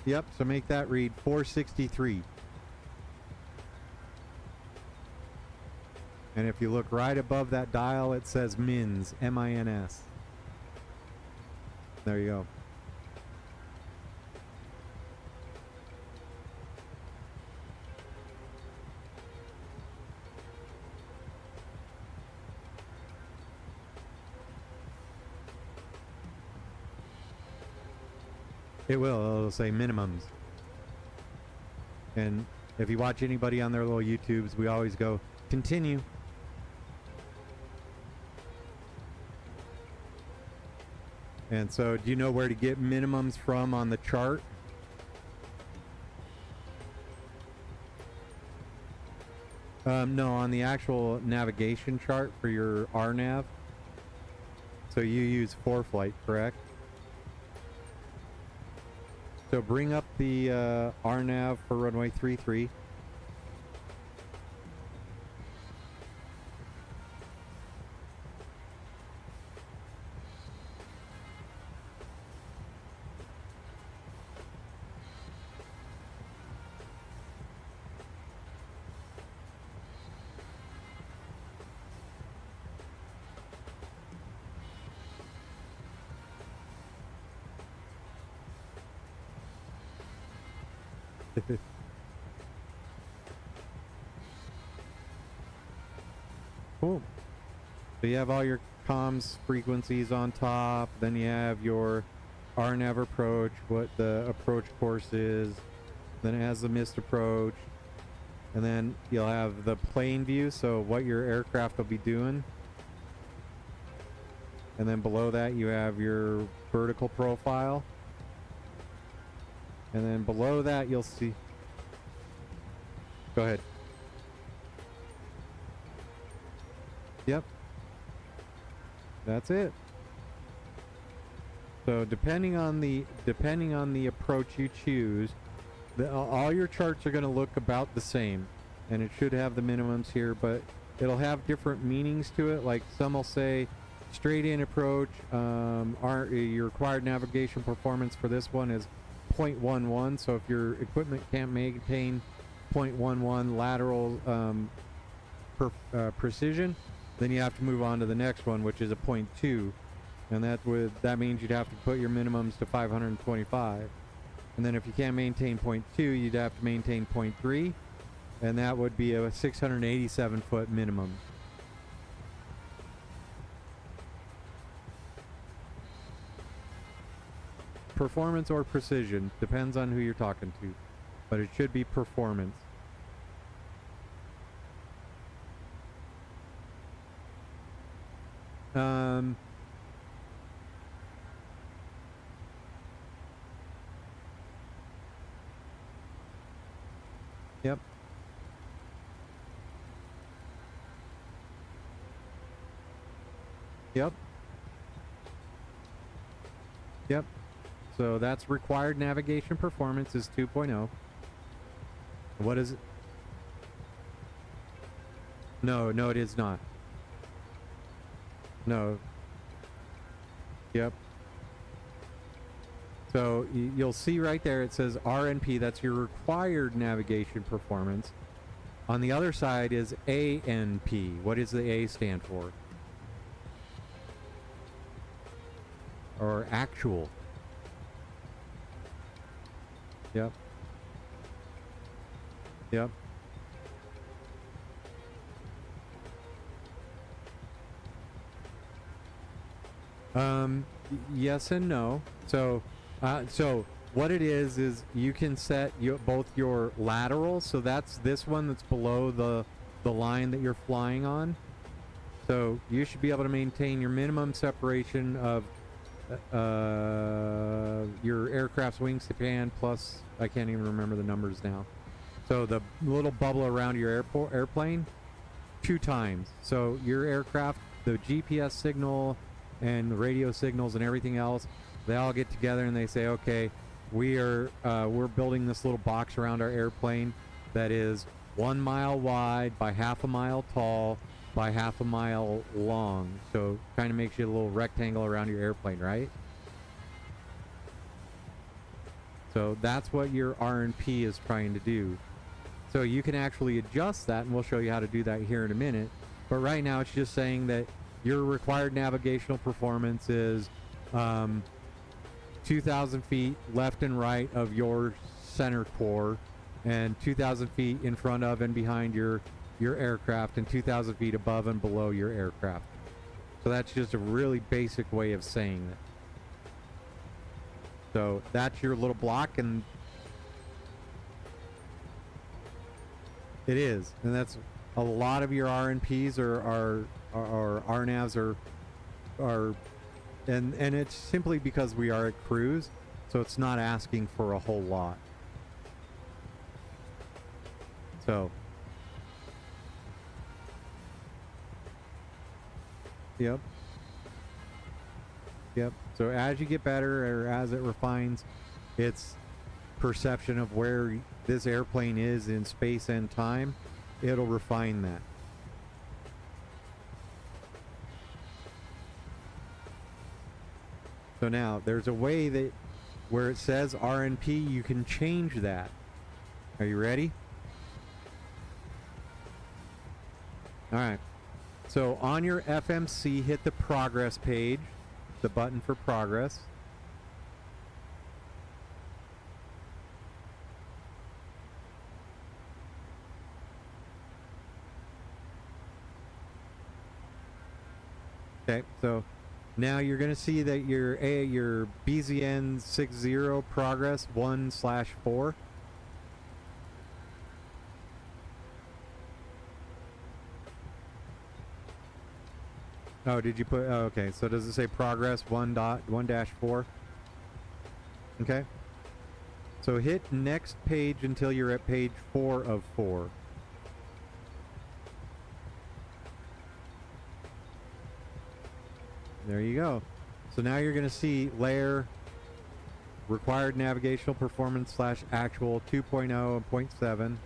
yep, so make that read 463. And if you look right above that dial, it says MINS, M-I-N-S. There you go. It will. It'll say minimums. And if you watch anybody on their little YouTubes, we always go, continue. And so, do you know where to get minimums from on the chart? No, on the actual navigation chart for your RNAV. So you use ForeFlight, correct? So bring up the RNAV for runway 33. Cool. So you have all your comms frequencies on top, then you have your RNAV approach, what the approach course is, then it has the missed approach, and then you'll have the plane view, so what your aircraft will be doing. And then below that you have your vertical profile. And then below that you'll see... Go ahead. Yep. That's it. So depending on the approach you choose, all your charts are going to look about the same, and it should have the minimums here, but it'll have different meanings to it. Like some will say straight in approach, your required navigation performance for this one is 0.11. So if your equipment can't maintain 0.11 lateral precision, then you have to move on to the next one, which is a 0.2, and that means you'd have to put your minimums to 525. And then if you can't maintain 0.2, you'd have to maintain 0.3, and that would be a 687 foot minimum. Performance or precision, depends on who you're talking to, but it should be performance. Yep. Yep. Yep. So that's required navigation performance is 2.0. What is it? No, no, it is not. No. Yep. So you'll see right there it says RNP, that's your required navigation performance. On the other side is ANP. What does the A stand for? Or actual. Yep. Yep. Yes and no. So what it is you can set both your lateral. So that's this one that's below the line that you're flying on. So you should be able to maintain your minimum separation of your aircraft's wingspan plus, I can't even remember the numbers now. So the little bubble around your airplane, 2 times. So your aircraft, the GPS signal and the radio signals and everything else, they all get together and they say, okay, we're building this little box around our airplane that is 1 mile wide by half a mile tall by half a mile long. So kind of makes you a little rectangle around your airplane, right? So that's what your RNP is trying to do. So you can actually adjust that, and we'll show you how to do that here in a minute. But right now it's just saying that your required navigational performance is 2,000 feet left and right of your center core, and 2,000 feet in front of and behind your aircraft, and 2,000 feet above and below your aircraft. So that's just a really basic way of saying it. So that's your little block, and it is, and that's a lot of your RNPs or RNAVs are and it's simply because we are at cruise, so it's not asking for a whole lot. So yep. So as you get better, or as it refines its perception of where this airplane is in space and time, it'll refine that. So now there's a way that where it says RNP, you can change that. Are you ready? All right. So on your FMC, hit the progress page, the button for progress. Okay, so now you're going to see that your BZN 60 progress 1/4. Oh, did you put? Oh, okay. So does it say progress 1.1-4? Okay. So hit next page until you're at page 4 of 4. There you go. So now you're going to see layer required navigational performance / actual 2.0 and 0.7.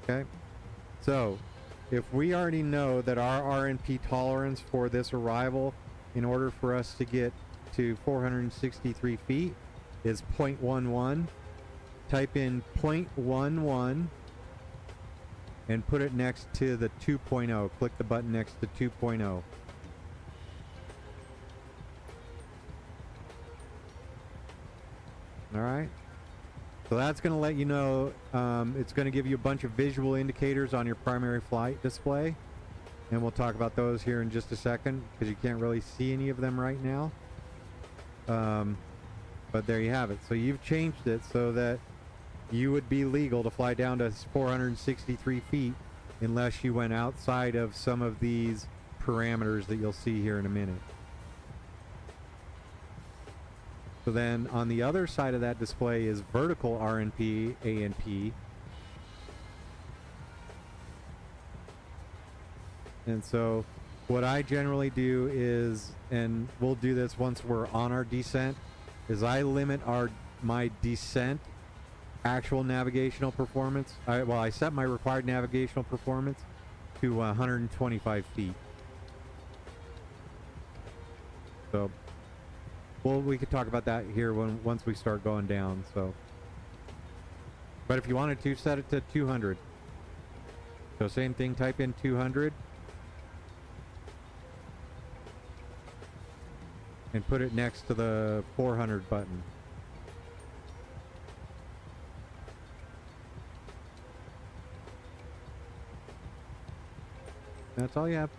Okay. So if we already know that our RNP tolerance for this arrival, in order for us to get to 463 feet, is 0.11, type in 0.11 and put it next to the 2.0. Click the button next to 2.0. All right. So that's going to let you know, it's going to give you a bunch of visual indicators on your primary flight display. And we'll talk about those here in just a second, because you can't really see any of them right now. But there you have it. So you've changed it so that you would be legal to fly down to 463 feet unless you went outside of some of these parameters that you'll see here in a minute. So then on the other side of that display is vertical RNP, ANP. And so What I generally do is, and we'll do this once we're on our descent, is I limit my descent actual navigational performance. I set my required navigational performance to 125 feet. So, well, we could talk about that here once we start going down. So, but if you wanted to, set it to 200. So same thing, type in 200 and put it next to the 400 button. That's all you have.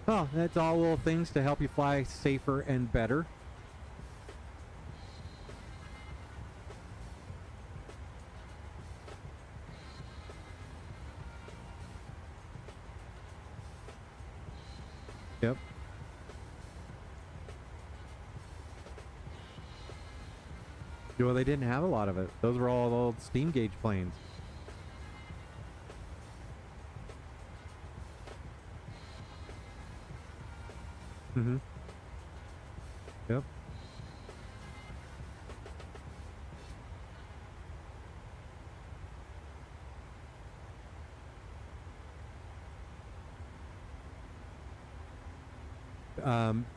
Oh, that's all little things to help you fly safer and better. Yep. Well, they didn't have a lot of it. Those were all old steam gauge planes. Mm-hmm. Yep.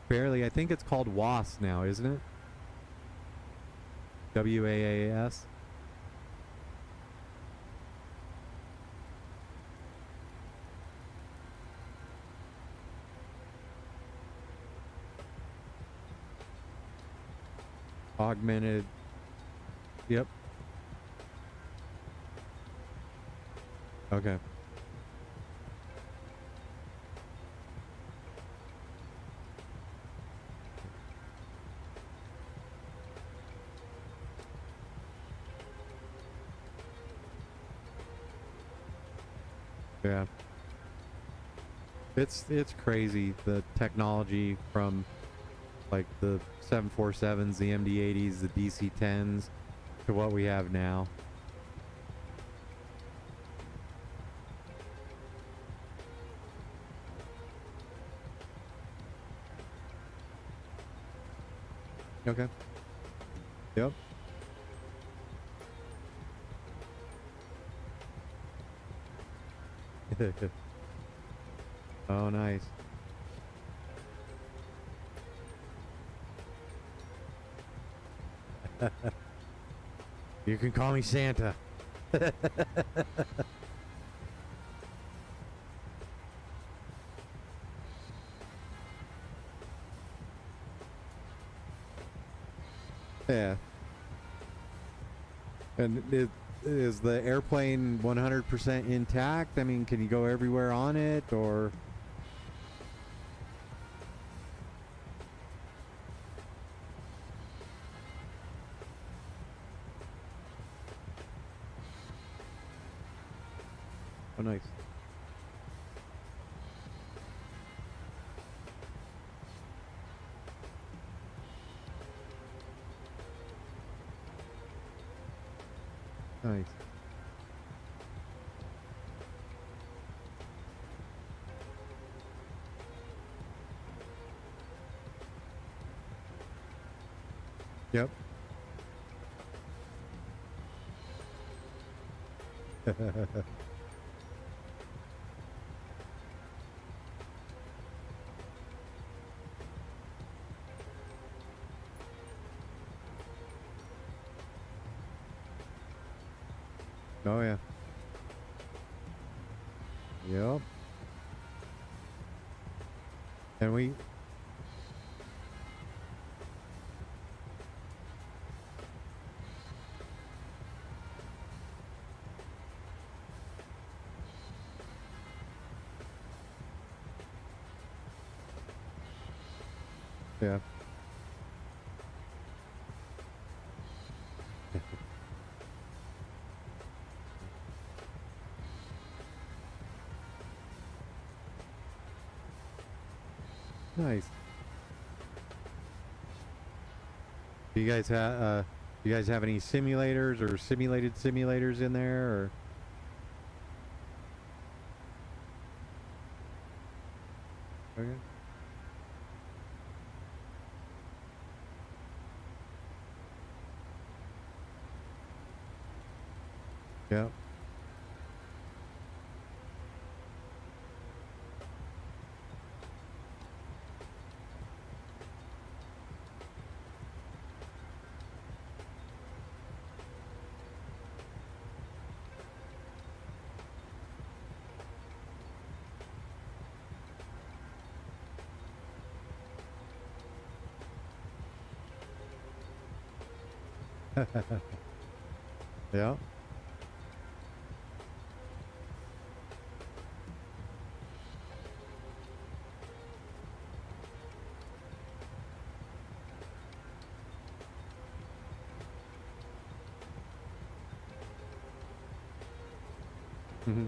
Barely. I think it's called WAAS now, isn't it? WAAS. Augmented. Yep. Okay. Yeah. It's crazy, the technology from like the 747s, the MD-80s, the DC-10s to what we have now. Okay. Yep. Oh, nice. You can call me Santa. Yeah. And is the airplane 100% intact? I mean, can you go everywhere on it, or? Oh, nice. Nice. Yep. Oh, yeah. Yep. And we... Yeah. Nice. Do you guys You guys have any simulators or simulated simulators in there, or? Okay. Yeah. Yeah. Mm-hmm.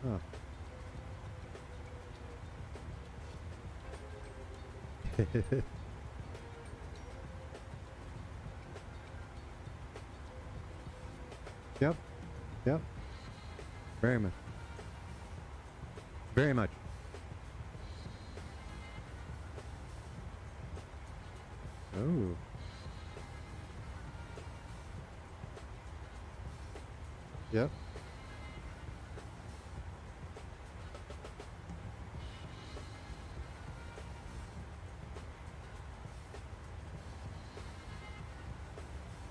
Oh. Yep. Yep. Very much. Very much. Oh. Yep.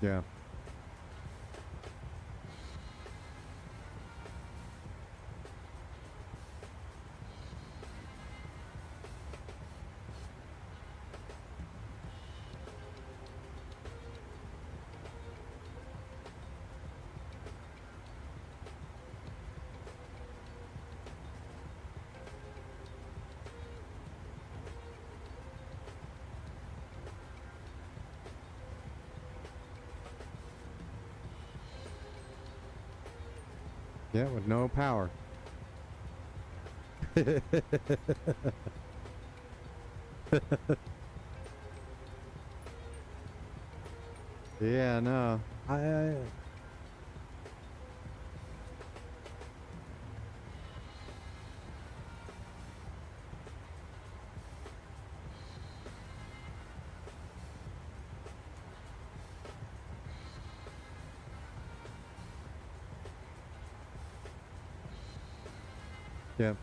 Yeah. Yeah, with no power. Yeah, no. Yeah.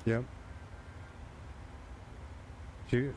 Yep. Shoot.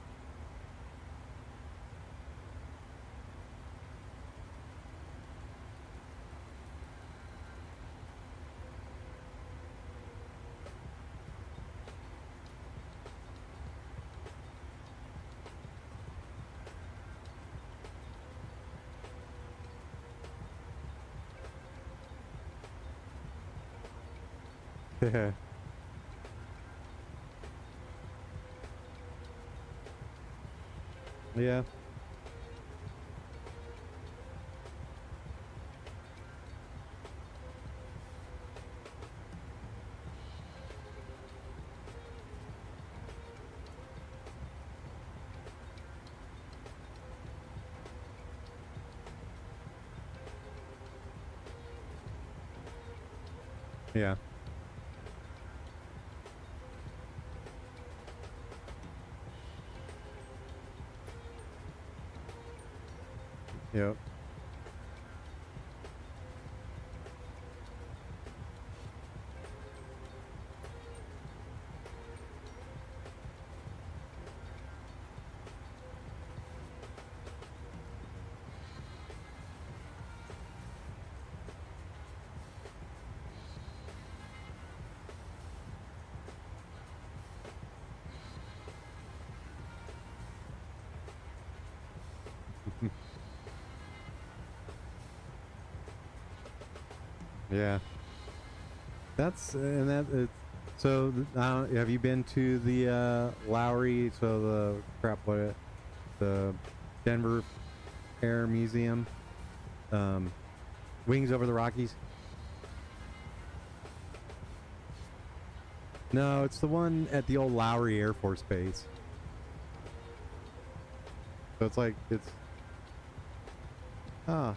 Yeah. Yeah. Yep. Yeah. That's and that. So have you been to the Lowry? So the the Denver Air Museum, Wings Over the Rockies. No, it's the one at the old Lowry Air Force Base. So it's like it's. Ah.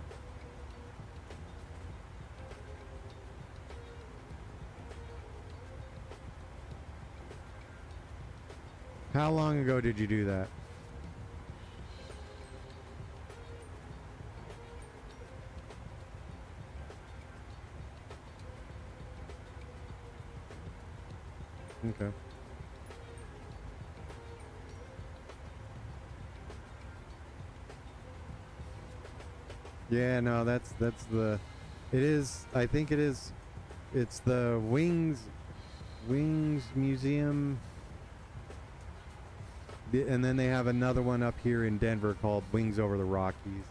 How long ago did you do that? Okay. Yeah, no, that's the. It is. I think it is. It's the Wings Museum. And then they have another one up here in Denver called Wings Over the Rockies.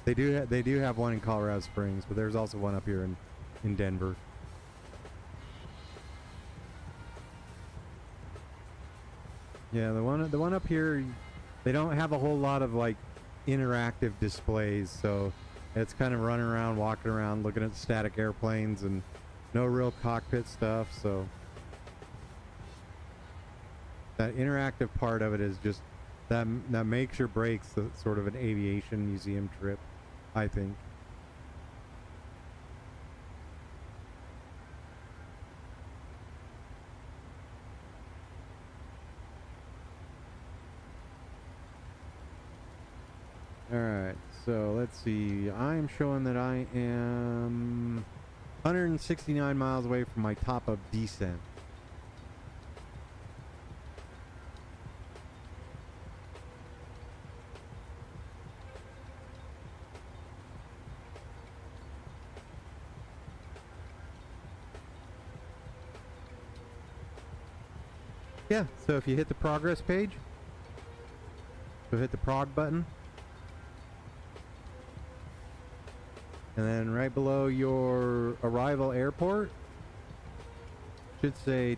They do have one in Colorado Springs, but there's also one up here in Denver. Yeah, the one up here, they don't have a whole lot of like interactive displays, so it's kind of running around, walking around, looking at static airplanes, and no real cockpit stuff. So that interactive part of it is just that makes or breaks the sort of an aviation museum trip, I think. Alright, so let's see. I'm showing that I am 169 miles away from my top of descent. Yeah, so if you hit the progress page, so hit the prog button, and then right below your arrival airport should say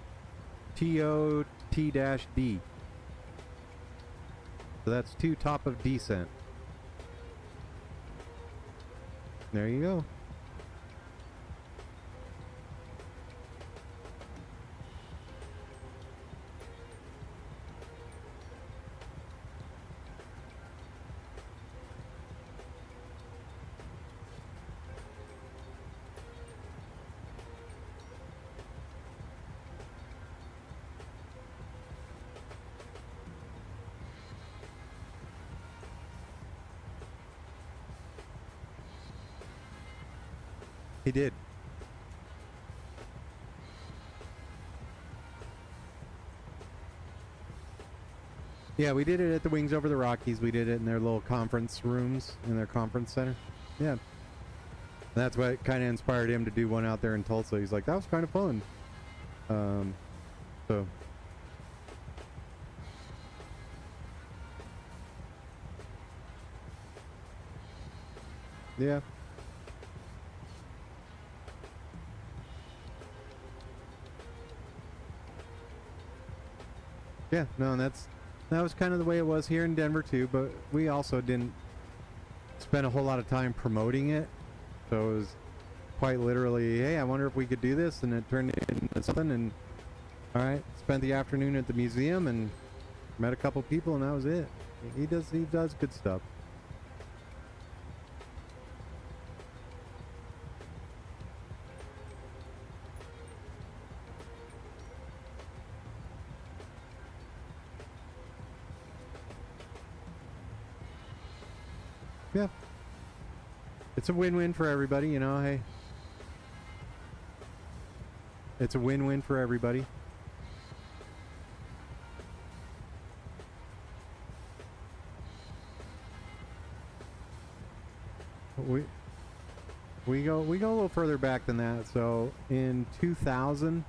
TOT-D. So that's to top of descent. There you go. He did. Yeah, we did it at the Wings Over the Rockies. We did it in their little conference rooms in their conference center. Yeah. And that's what kind of inspired him to do one out there in Tulsa. He's like, that was kind of fun. So. Yeah. Yeah, no, and that was kind of the way it was here in Denver too, but we also didn't spend a whole lot of time promoting it. So it was quite literally, hey, I wonder if we could do this, and it turned into something, and all right, spent the afternoon at the museum and met a couple people, and that was it. He does good stuff. Yeah. It's a win-win for everybody, you know, hey. It's a win-win for everybody. We go a little further back than that. So in 2000,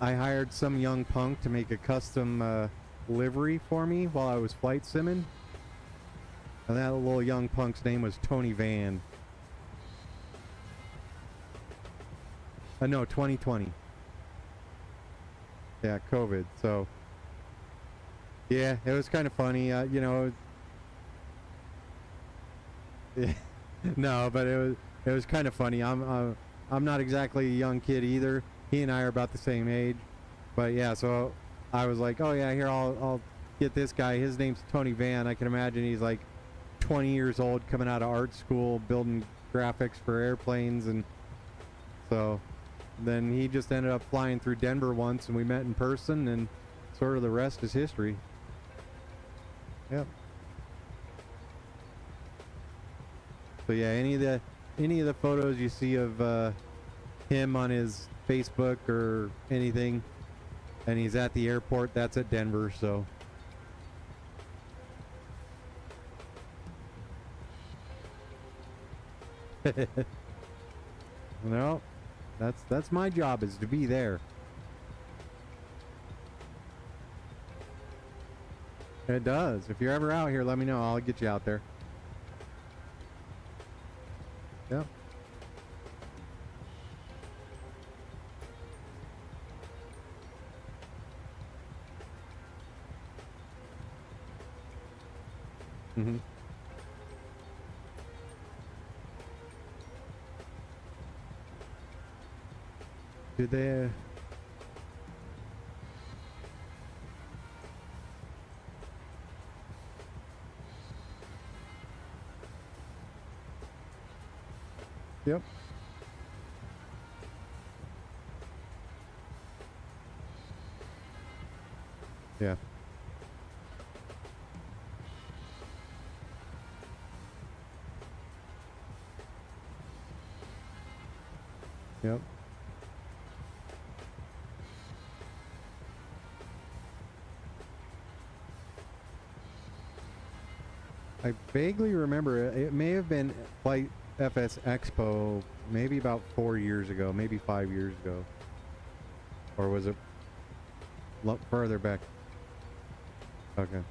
I hired some young punk to make a custom livery for me while I was flight simming. And that little young punk's name was Tony Van. No, 2020. Yeah, COVID. So, yeah, it was kind of funny. You know, no, but it was kind of funny. I'm not exactly a young kid either. He and I are about the same age. But yeah, so I was like, oh yeah, here I'll get this guy. His name's Tony Van. I can imagine he's like 20 years old, coming out of art school, building graphics for airplanes, and so then he just ended up flying through Denver once, and we met in person, and sort of the rest is history. Yep. So yeah, any of the photos you see of him on his Facebook or anything, and he's at the airport, that's at Denver. So no, that's my job, is to be there. It does. If you're ever out here, let me know. I'll get you out there. Yep. Mm-hmm. Did they? Yep. Yeah. Yep. I vaguely remember it may have been Flight FS Expo maybe about 4 years ago, maybe 5 years ago. Or was it further back? Okay.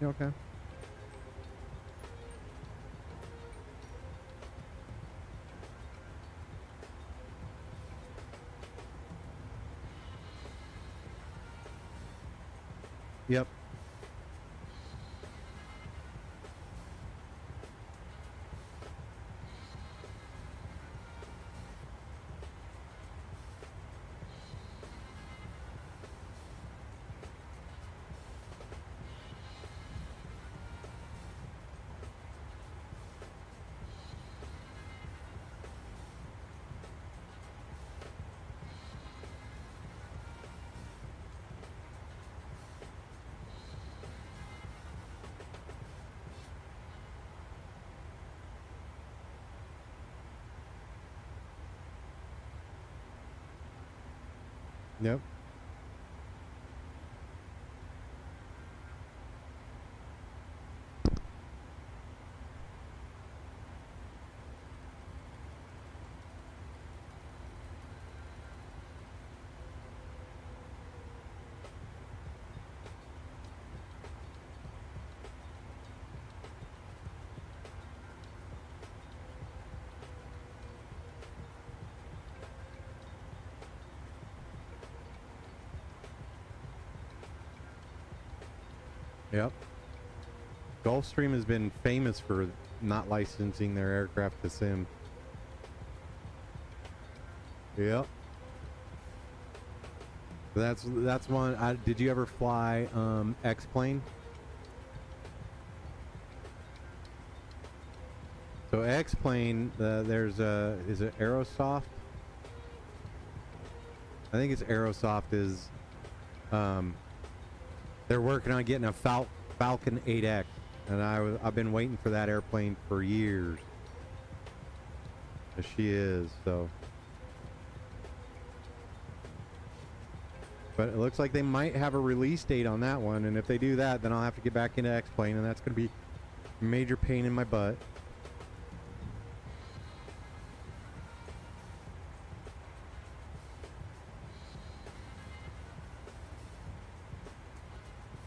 Okay. Yep. Yep. Yep. Gulfstream has been famous for not licensing their aircraft to sim. Yep. That's one. Did you ever fly X-plane? So X-plane, there's is it Aerosoft? I think it's Aerosoft is they're working on getting a Falcon 8X, and I've been waiting for that airplane for years. She is, so. But it looks like they might have a release date on that one, and if they do that, then I'll have to get back into X-plane, and that's going to be a major pain in my butt.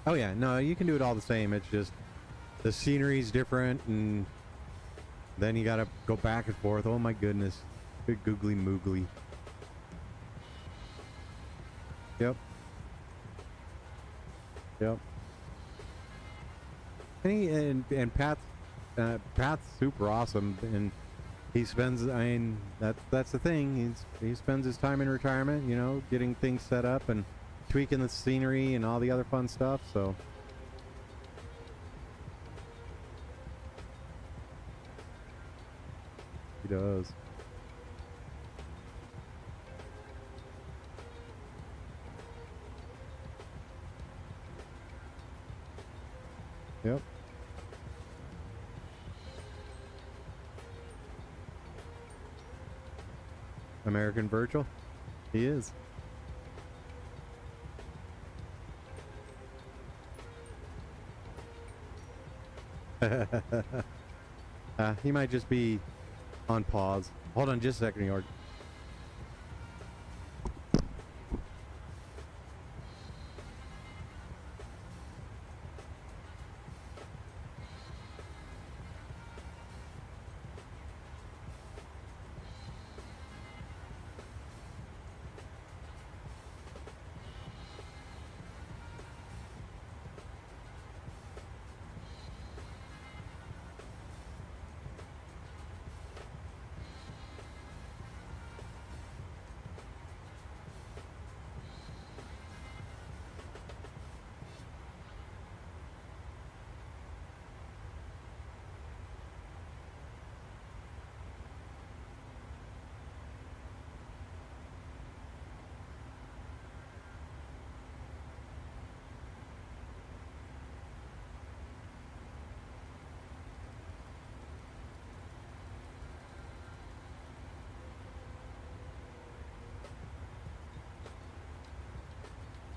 Oh yeah, no, you can do it all the same. It's just the scenery's different, and then you gotta go back and forth. Oh my goodness, good googly moogly. Yep. Yep. And Pat's super awesome, and he spends. I mean, that's the thing. He spends his time in retirement, you know, getting things set up and tweaking the scenery and all the other fun stuff. So. He does. Yep. American Virtual? He is. He might just be on pause. Hold on just a second, York.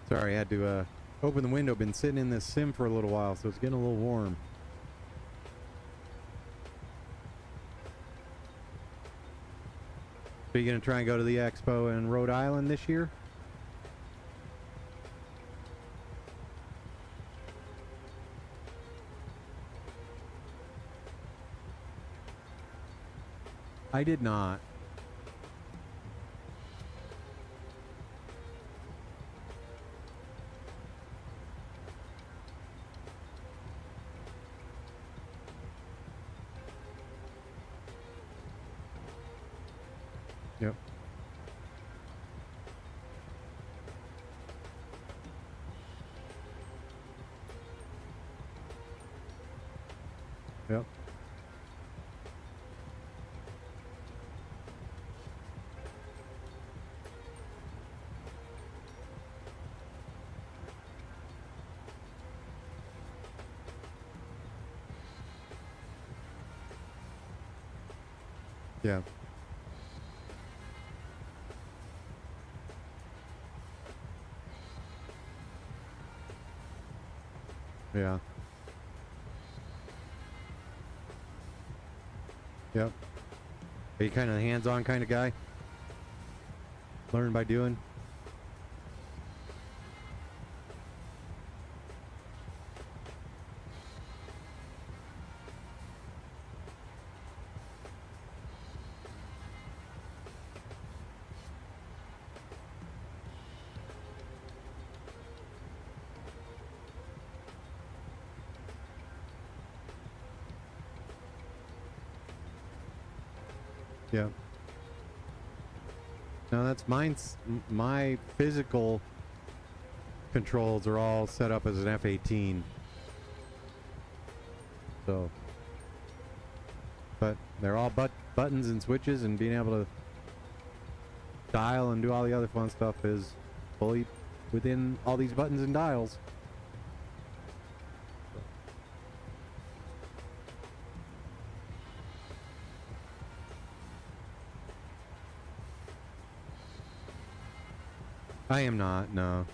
Sorry, I had to open the window. Been sitting in this sim for a little while, so it's getting a little warm. So you gonna try and go to the expo in Rhode Island this year? I did not. Yep. Yep. Yeah. Yeah. Yep. Are you kind of a hands-on kind of guy? Learn by doing? Yeah. No, that's mine's. My physical controls are all set up as an F-18. So, but they're all buttons and switches, and being able to dial and do all the other fun stuff is fully within all these buttons and dials. I am not, no.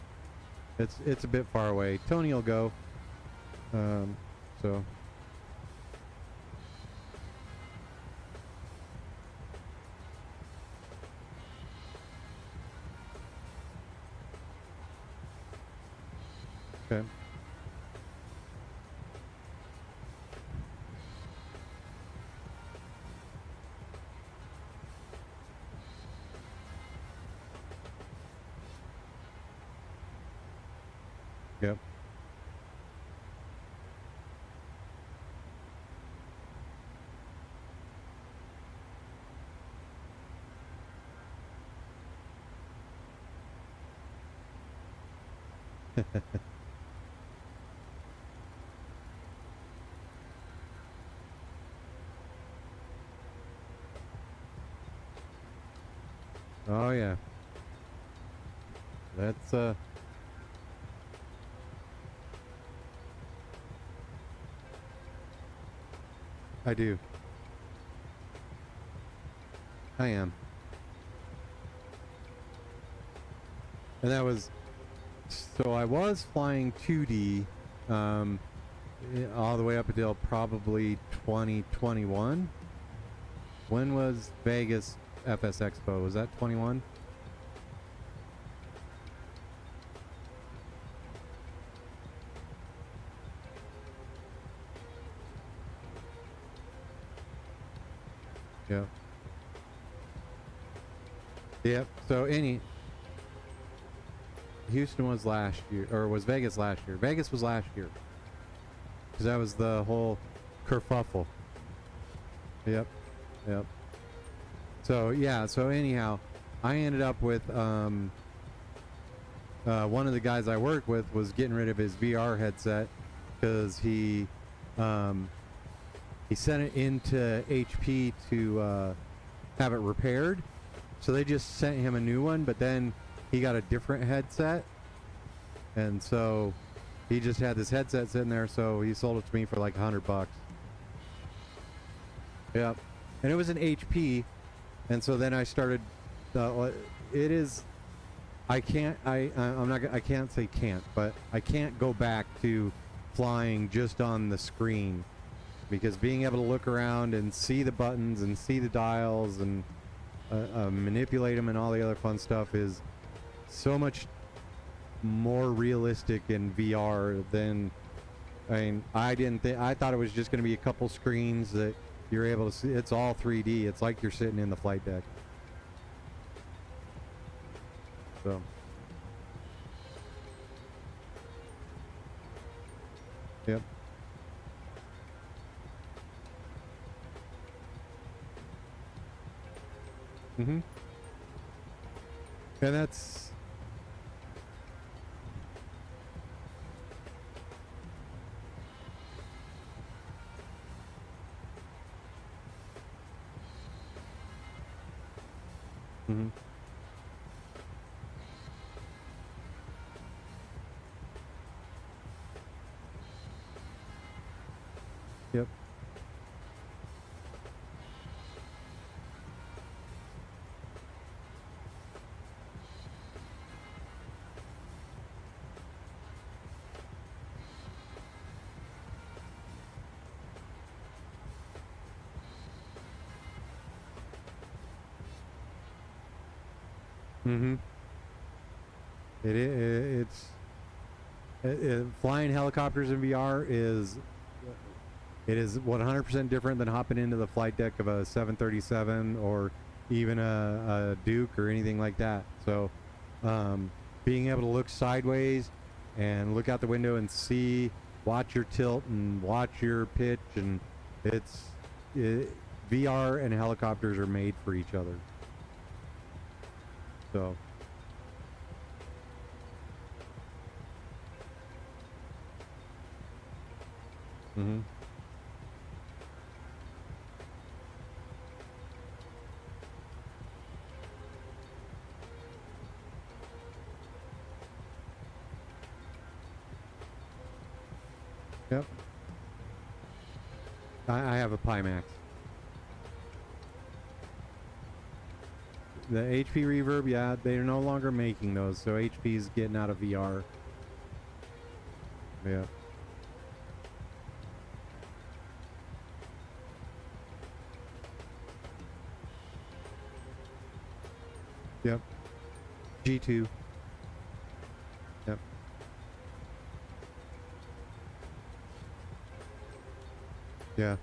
It's a bit far away. Tony will go. So. Okay. Yep. Oh yeah. That's I do. I am. And that was, so I was flying 2D all the way up until probably 2021. When was Vegas FS Expo? Was that 21? Yeah. Yep. So Houston was last year, or was Vegas last year? Vegas was last year, because that was the whole kerfuffle. Yep. Yep. So yeah. So anyhow, I ended up with one of the guys I work with was getting rid of his VR headset because he sent it into HP to have it repaired. So they just sent him a new one, but then he got a different headset. And so he just had this headset sitting there, so he sold it to me for like $100. Yep. And it was an HP. And so then I started, it is, I can't say can't, but I can't go back to flying just on the screen, because being able to look around and see the buttons and see the dials and manipulate them and all the other fun stuff is so much more realistic in VR than, I mean, I thought it was just going to be a couple screens that you're able to see. It's all 3D. It's like you're sitting in the flight deck. So. Yep. Mm-hmm. And that's... Mm-hmm. Yep. Mm-hmm. Flying helicopters in VR is 100% different than hopping into the flight deck of a 737 or even a Duke or anything like that. So being able to look sideways and look out the window and see, watch your tilt and watch your pitch, and VR and helicopters are made for each other. So. Mm-hmm. Yep. I have a Pimax. The HP Reverb, yeah, they're no longer making those, so HP's getting out of VR. Yeah. Yep. G2. Yep. Yeah.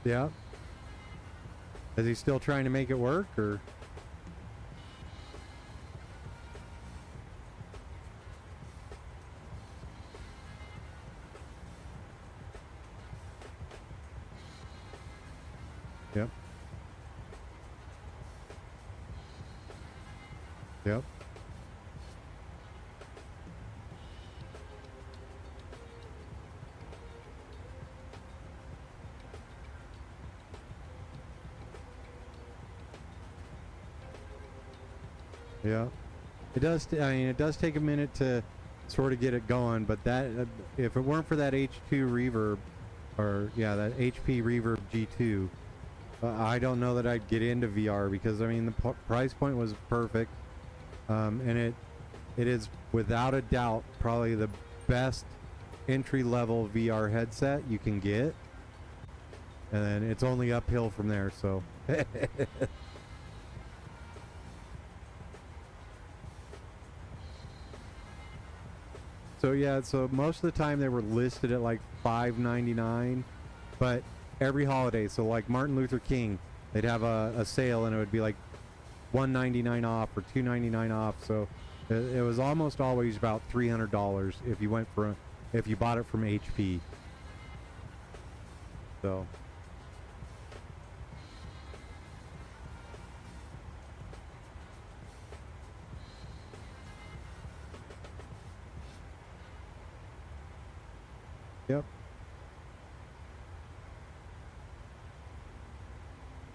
Yeah. Is he still trying to make it work, or? Yep. Yep. Yeah. It does. I mean, it does take a minute to sort of get it going, but that if it weren't for that H2 reverb, or yeah, that HP reverb G2, I don't know that I'd get into VR, because I mean the price point was perfect, and it is without a doubt probably the best entry-level VR headset you can get, and then it's only uphill from there. So. So yeah, so most of the time they were listed at like $5.99, but every holiday, so like Martin Luther King, they'd have a sale and it would be like $1.99 off or $2.99 off. So it was almost always about $300 if you bought it from HP. So. Yep.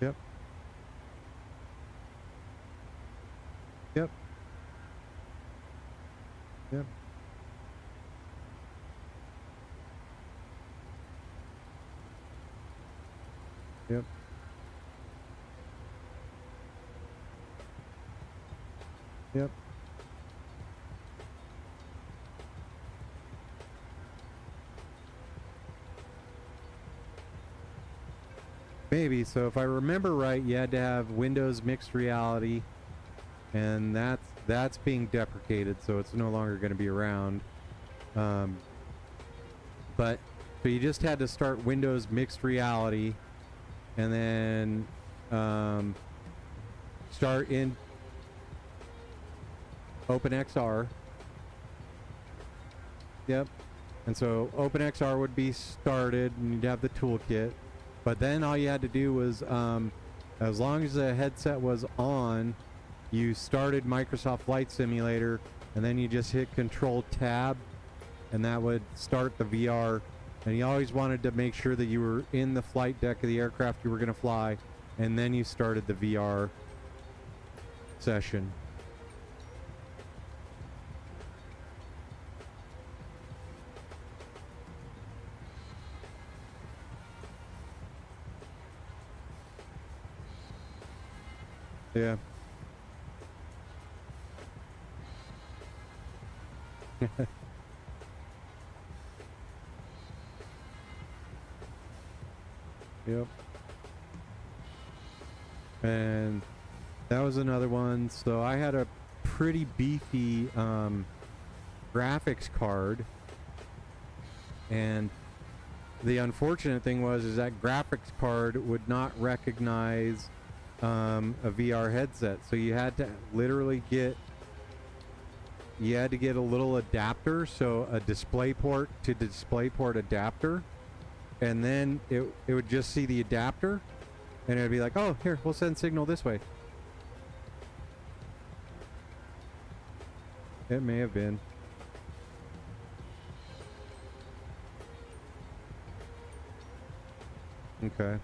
Yep. Yep. Yep. Yep. Yep. Maybe. So if I remember right, you had to have Windows Mixed Reality, and that's being deprecated, so it's no longer going to be around. But so you just had to start Windows Mixed Reality, and then start in OpenXR. Yep. And so OpenXR would be started, and you'd have the toolkit. But then all you had to do was, as long as the headset was on, you started Microsoft Flight Simulator, and then you just hit Control Tab, and that would start the VR. And you always wanted to make sure that you were in the flight deck of the aircraft you were going to fly, and then you started the VR session. Yeah. Yep. And that was another one. So I had a pretty beefy graphics card, and the unfortunate thing was is that graphics card would not recognize a VR headset, so you had to literally get a little adapter, so a DisplayPort to DisplayPort adapter, and then it would just see the adapter, and it would be like, oh, here, we'll send signal this way. It may have been. Okay.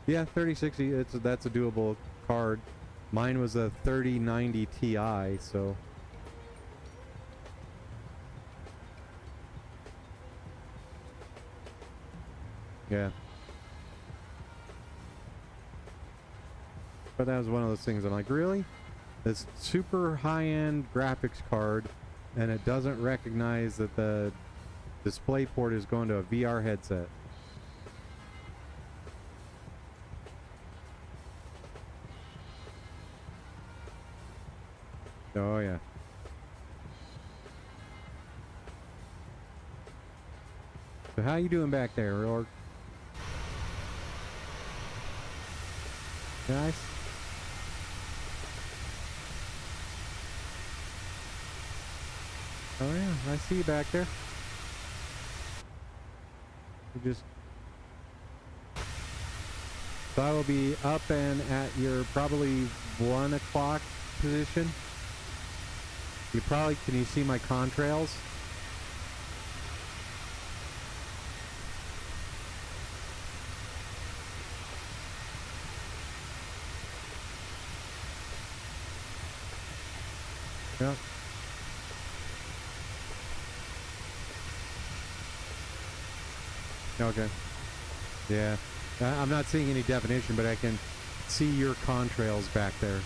Yeah, 3060, that's a doable card. Mine was a 3090 Ti, so. Yeah. But that was one of those things I'm like, really? This super high-end graphics card, and it doesn't recognize that the DisplayPort is going to a VR headset. Oh yeah. So how you doing back there, Orc? Nice. Oh yeah, I see you back there. You just... So I will be up and at your probably 1 o'clock position. You probably, can you see my contrails? Yep. Okay. Yeah. I'm not seeing any definition, but I can see your contrails back there.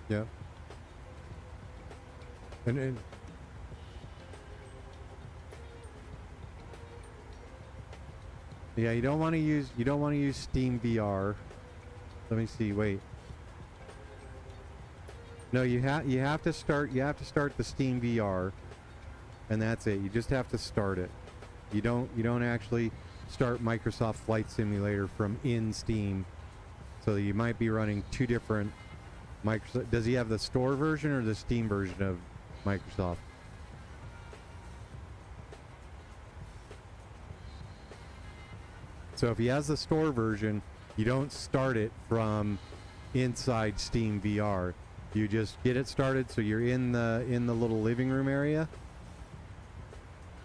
Yeah. And yeah, you don't want to use Steam VR. Let me see. Wait. No, you have to start the Steam VR, and that's it. You just have to start it. You don't actually start Microsoft Flight Simulator from in Steam. So you might be running two different Microsoft. Does he have the store version or the Steam version of Microsoft? So if he has the store version, you don't start it from inside Steam VR. You just get it started, so you're in the little living room area.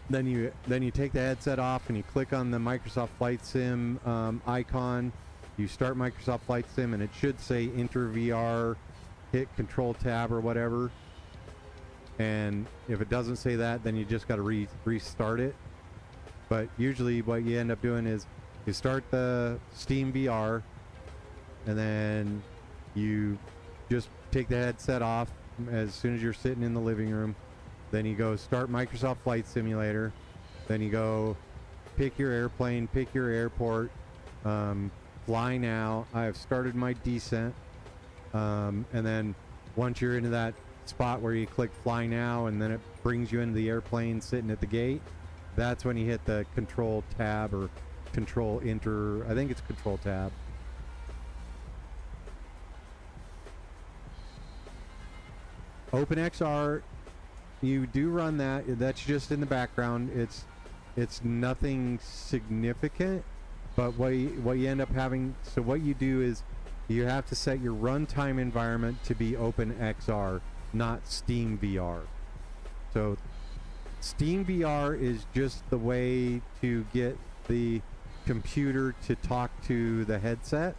Then you take the headset off and you click on the Microsoft Flight Sim icon. You start Microsoft Flight Sim and it should say Enter VR. Hit Control Tab or whatever. And if it doesn't say that, then you just got to restart it. But usually what you end up doing is you start the Steam VR and then you just take the headset off as soon as you're sitting in the living room. Then you go start Microsoft Flight Simulator. Then you go pick your airplane, pick your airport, fly now. I have started my descent. And then once you're into that spot where you click fly now and then it brings you into the airplane sitting at the gate, that's when you hit the Control Tab or Control Enter. I think it's Control Tab. OpenXR, you do run that. That's just in the background. It's nothing significant, but what you end up having, so what you do is you have to set your runtime environment to be OpenXR, not Steam VR. So Steam VR is just the way to get the computer to talk to the headset.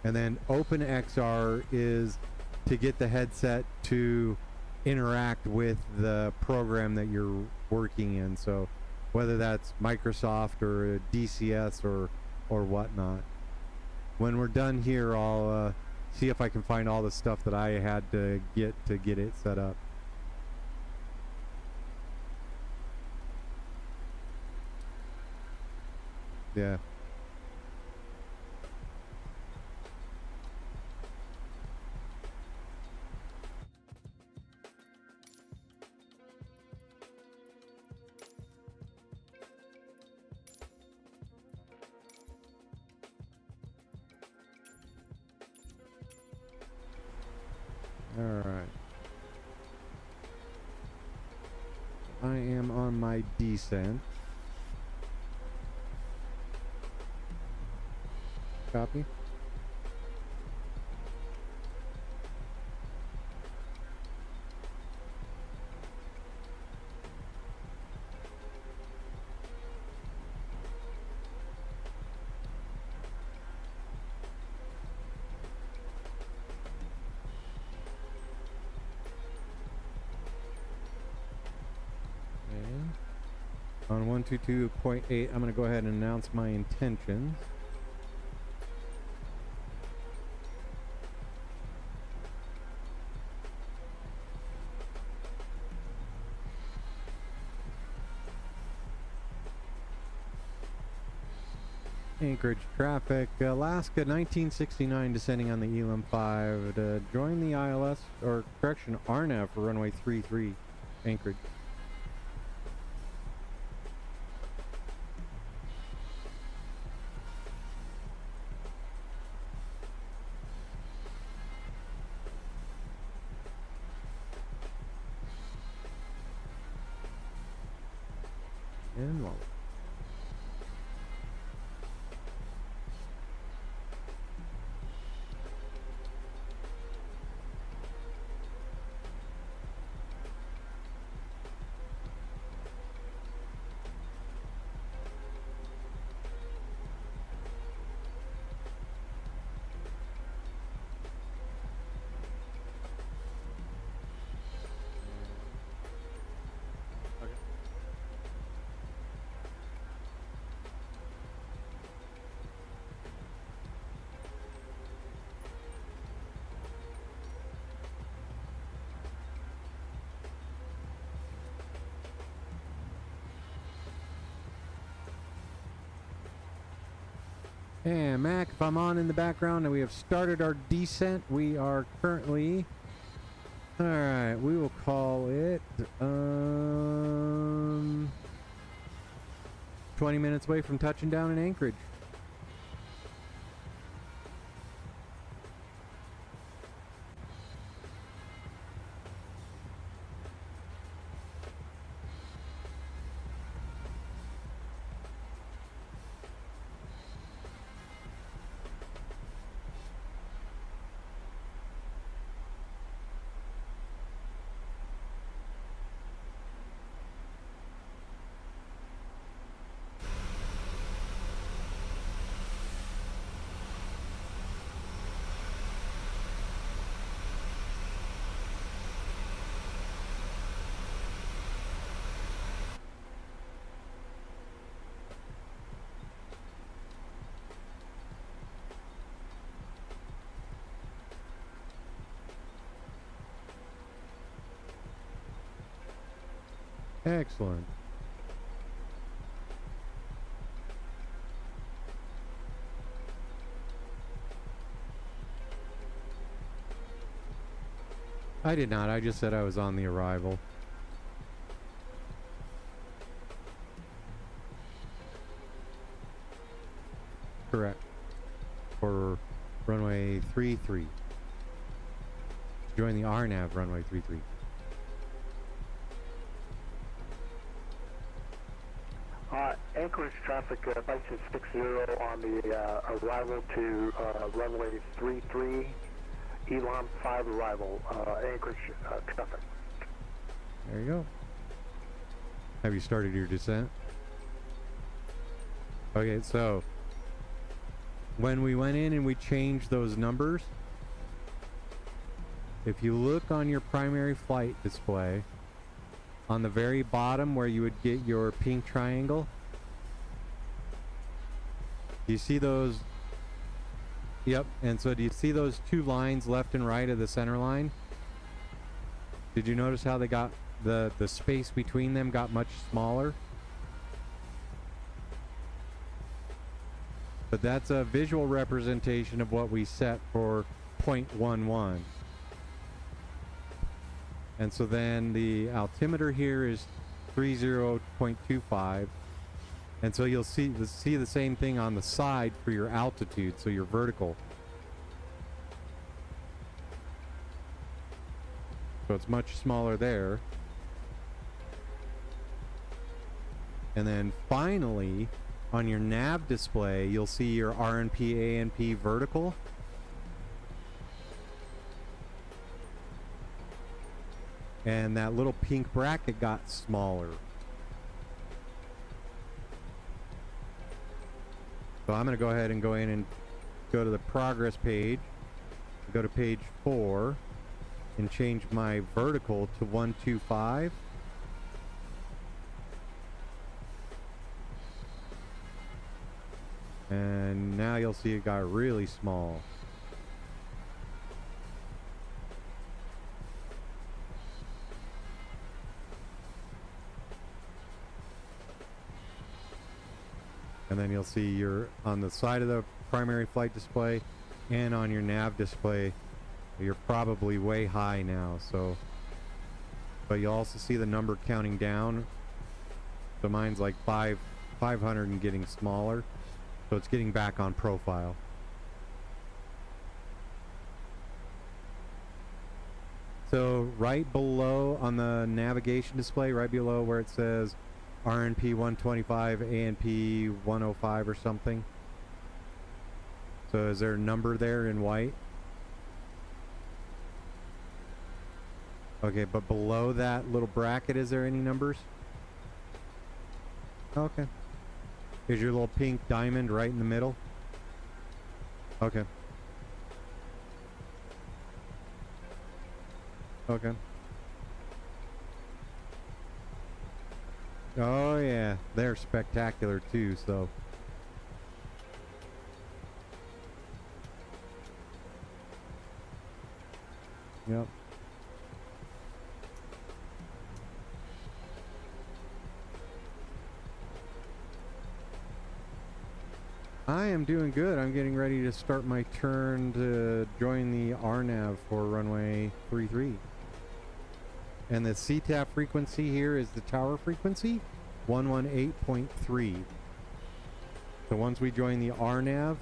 And then OpenXR is to get the headset to interact with the program that you're working in. So whether that's Microsoft or DCS or whatnot. When we're done here, I'll see if I can find all the stuff that I had to get it set up. Yeah. All right. I am on my descent. Copy. On 122.8, I'm going to go ahead and announce my intentions. Anchorage traffic, Alaska 1969 descending on the Elam 5 to join the ILS, or correction, RNAV for runway 33, Anchorage. And low. And Mac, if I'm on in the background and we have started our descent, we are currently, all right, we will call it 20 minutes away from touching down in Anchorage. Excellent. I did not. I just said I was on the arrival. Correct. For runway 33. Join the RNAV runway 33.
Anchorage traffic, Bison 60 on the arrival to runway 33, Elam 5 arrival, Anchorage traffic.
There you go. Have you started your descent? Okay, so when we went in and we changed those numbers, if you look on your primary flight display, on the very bottom where you would get your pink triangle, do you see those? Yep. And so do you see those two lines left and right of the center line? Did you notice how they got the space between them got much smaller? But that's a visual representation of what we set for 0.11. And so then the altimeter here is 30.25. And so you'll see the same thing on the side for your altitude, so your vertical. So it's much smaller there. And then finally, on your nav display, you'll see your RNP, ANP vertical. And that little pink bracket got smaller. So I'm going to go ahead and go in and go to the progress page, go to page 4, and change my vertical to 125. And now you'll see it got really small. And then you'll see you're on the side of the primary flight display and on your nav display. You're probably way high now, so. But you'll also see the number counting down. So mine's like 500 and getting smaller. So it's getting back on profile. So right below on the navigation display, right below where it says RNP 125, ANP 105 or something. So is there a number there in white? Okay, but below that little bracket, is there any numbers? Okay. Is your little pink diamond right in the middle? Okay. Okay. Oh yeah, they're spectacular too, so. Yep. I am doing good. I'm getting ready to start my turn to join the RNAV for runway 33. And the CTAF frequency here is the tower frequency, 118.3. So once we join the RNAV,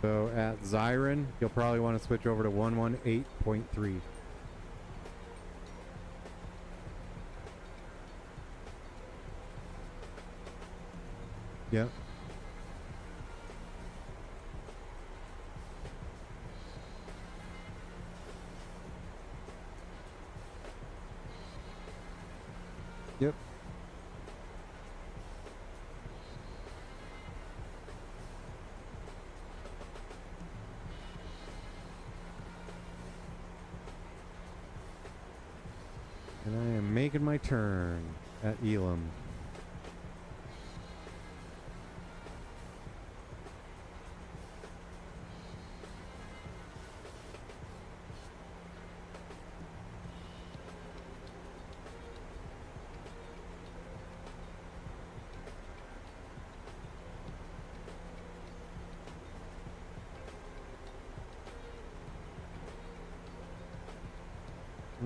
so at Zyron, you'll probably want to switch over to 118.3. Yep. Yep. And I am making my turn at Elam.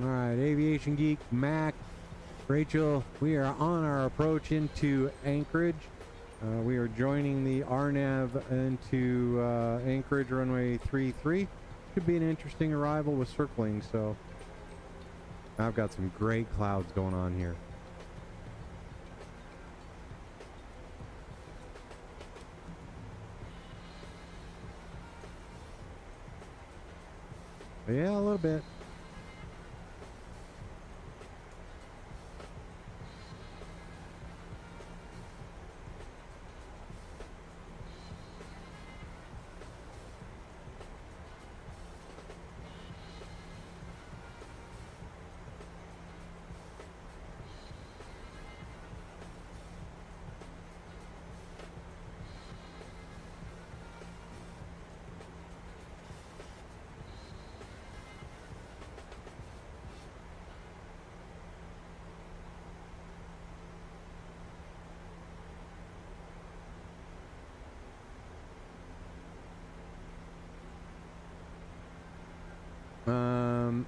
Alright, Aviation Geek, Mac, Rachel, we are on our approach into Anchorage. We are joining the RNAV into Anchorage runway 33. Could be an interesting arrival with circling, so I've got some great clouds going on here. Yeah, a little bit.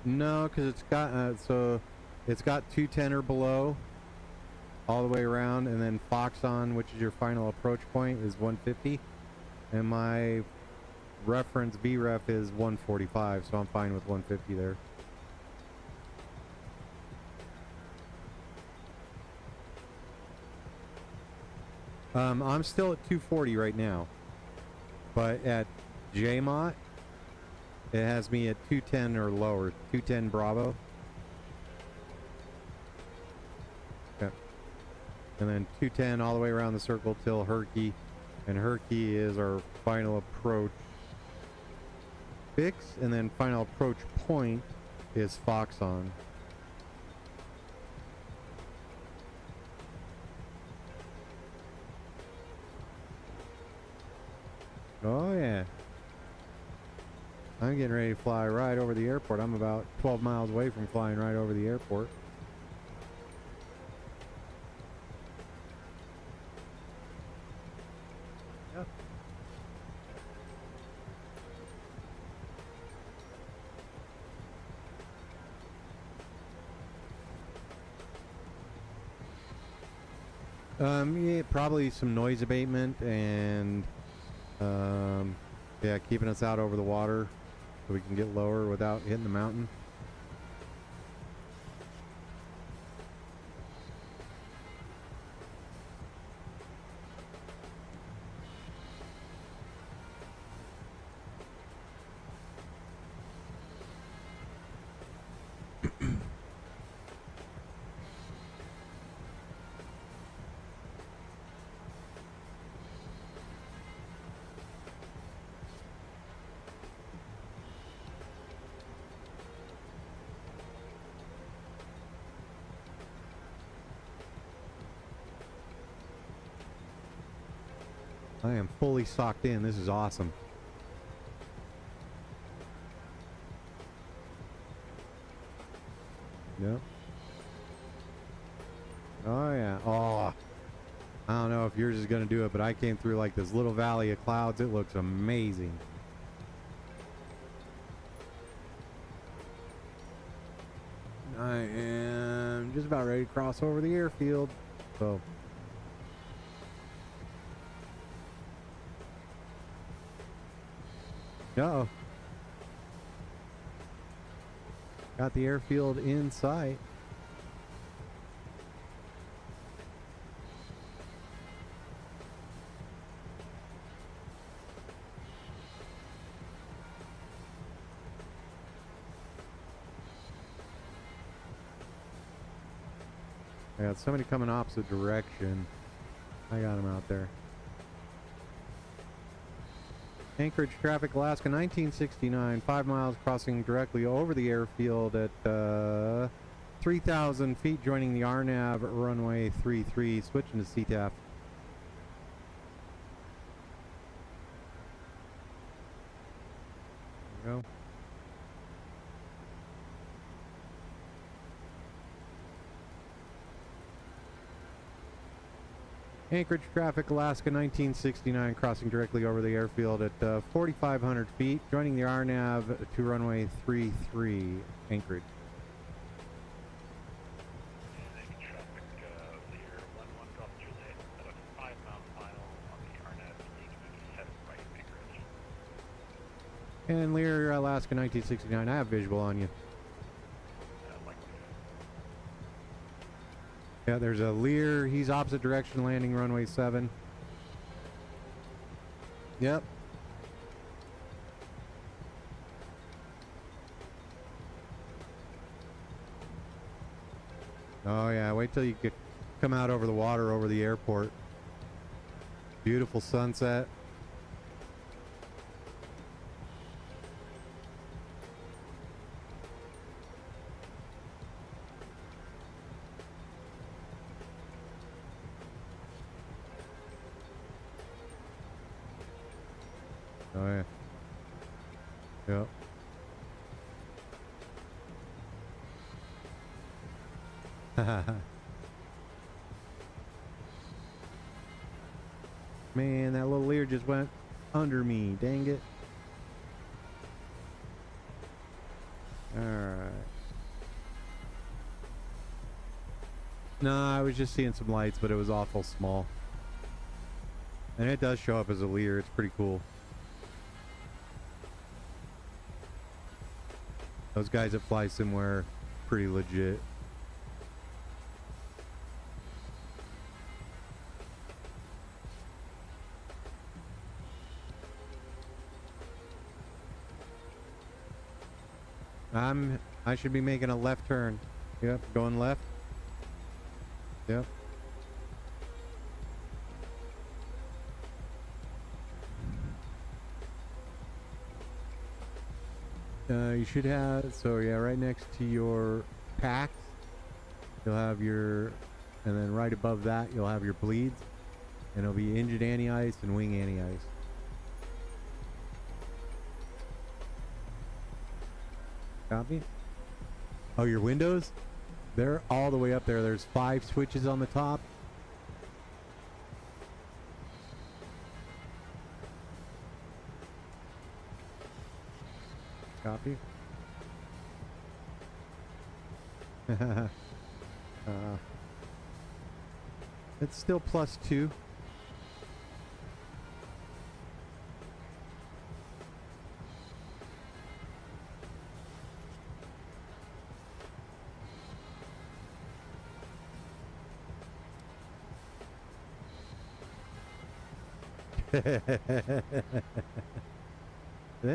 No, because it's got so it's got 210 or below all the way around, and then Foxon, which is your final approach point, is 150, and my reference VREF is 145, so I'm fine with 150 there. I'm still at 240 right now, but at JMOT it has me at 210 or lower, 210 Bravo. Okay. And then 210 all the way around the circle till Herky. And Herky is our final approach fix. And then final approach point is Foxon. Oh yeah. I'm getting ready to fly right over the airport. I'm about 12 miles away from flying right over the airport. Yeah, probably some noise abatement and yeah, keeping us out over the water so we can get lower without hitting the mountain. I am fully socked in. This is awesome. Yep. Oh yeah. Oh, I don't know if yours is gonna do it, but I came through like this little valley of clouds. It looks amazing. I am just about ready to cross over the airfield. So. Uh-oh. Got the airfield in sight. I got somebody coming opposite direction. I got him out there. Anchorage traffic, Alaska, 1969, 5 miles crossing directly over the airfield at 3,000 feet, joining the RNAV runway 33, switching to CTAF. There we go. Anchorage traffic, Alaska, 1969, crossing directly over the airfield at 4,500 feet, joining the RNAV to runway 33, Anchorage.
And traffic, Lear 11 drop through at a 5-mile final on the RNAV headed right Anchorage.
And Lear, Alaska, 1969, I have visual on you. Yeah, there's a Lear. He's opposite direction, landing runway 7. Yep. Oh yeah, wait till you get come out over the water over the airport. Beautiful sunset. Oh yeah. Yep. Man, that little Lear just went under me. Dang it. Alright. No, I was just seeing some lights, but it was awful small. And it does show up as a Lear. It's pretty cool. Those guys that fly somewhere pretty legit. I should be making a left turn. Yep, going left. Yep. You should have, so yeah, right next to your PAKT, you'll have your, and then right above that, you'll have your bleeds, and it'll be engine anti-ice and wing anti-ice. Copy? Oh, your windows? They're all the way up there. There's 5 switches on the top. Copy. It's still +2. That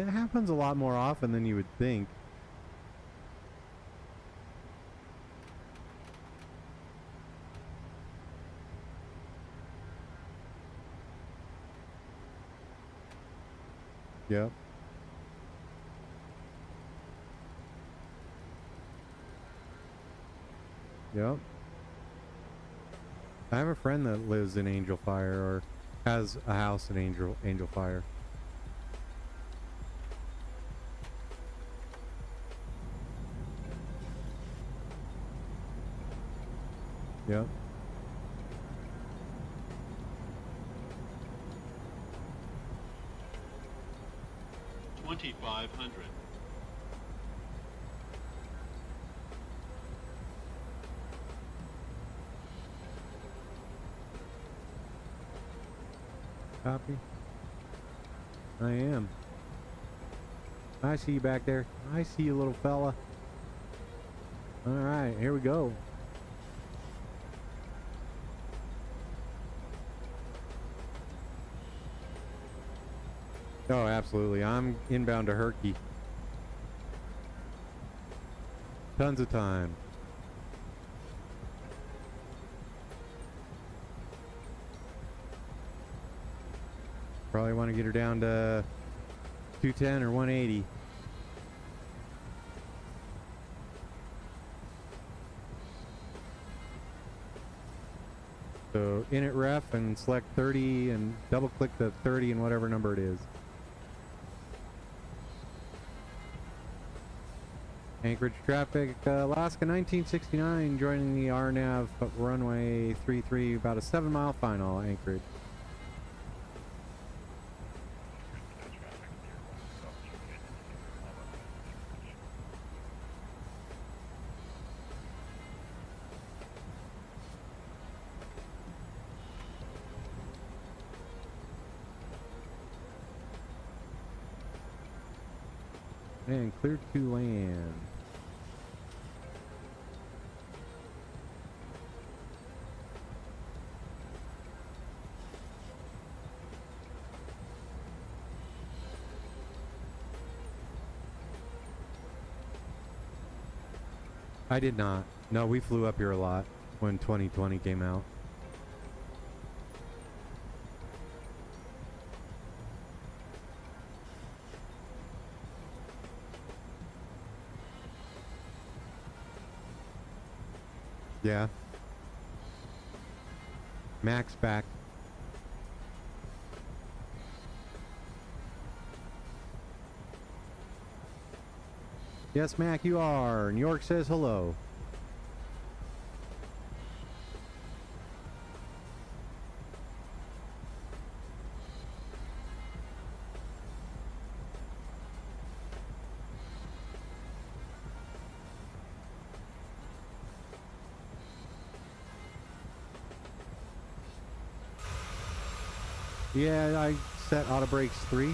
happens a lot more often than you would think. Yep. Yep. I have a friend that lives in Angel Fire, or has a house in Angel Fire. Yep.
$2,500.
Copy. I am. I see you back there. I see you, little fella. All right, here we go. Oh, absolutely. I'm inbound to Herky. Tons of time. Probably want to get her down to 210 or 180. So init ref and select 30 and double click the 30 and whatever number it is. Anchorage traffic, Alaska 1969 joining the RNAV runway 33, about a 7-mile final, Anchorage. And cleared to land. I did not. No, we flew up here a lot when 2020 came out. Yeah. Max back. Yes, Mac, you are. New York says hello. Yeah, I set auto brakes 3.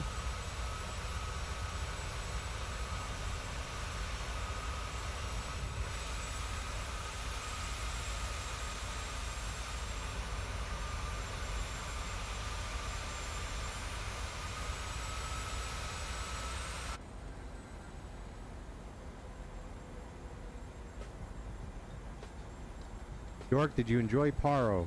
York, did you enjoy Paro?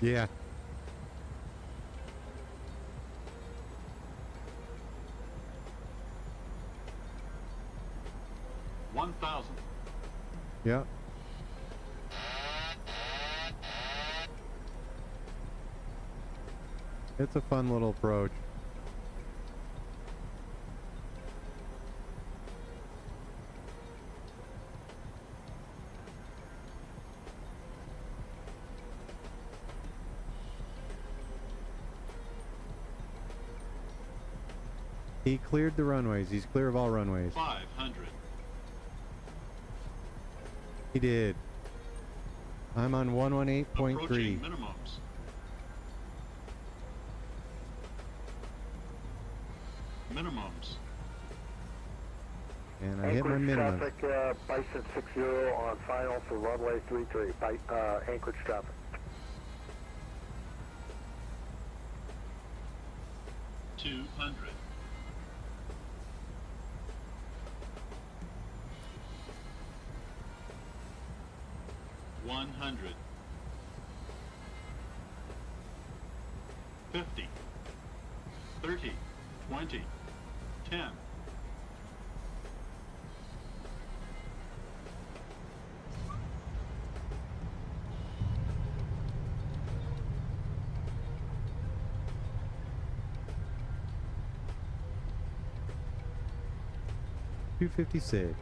Yeah.
$1,000.
Yeah. It's a fun little approach. He cleared the runways. He's clear of all runways.
500.
He did. I'm on 118.3.
Approaching minimums. Minimums.
And I hit my
Anchorage
minimum.
traffic, Bison 60 on final for runway 33. Anchorage traffic.
200. 100. 50. 30. 20. 10.
256.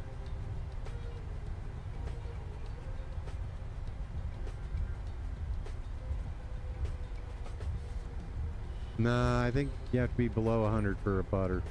Nah, I think you have to be below 100 for a putter.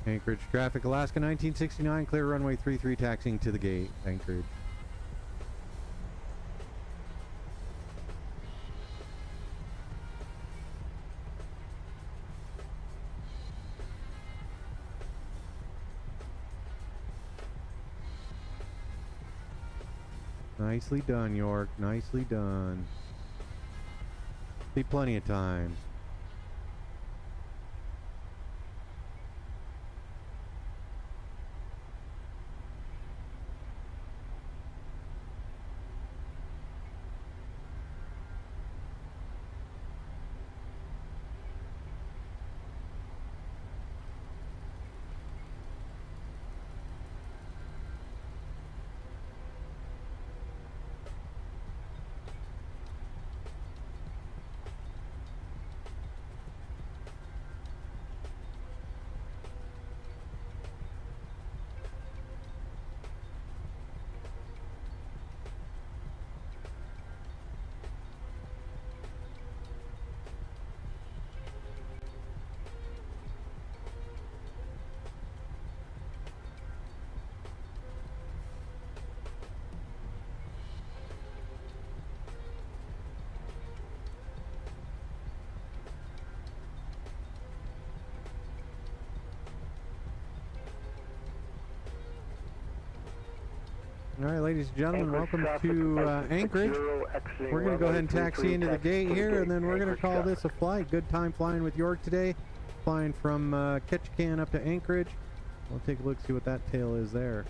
Anchorage traffic, Alaska 1969, clear runway 33, taxiing to the gate, Anchorage. Nicely done, York. Nicely done. Be plenty of time. All right, ladies and gentlemen, welcome to Anchorage. We're going to go ahead and taxi into the gate here, and then we're going to call this a flight. Good time flying with York today. Flying from Ketchikan up to Anchorage. We'll take a look, see what that tail is there.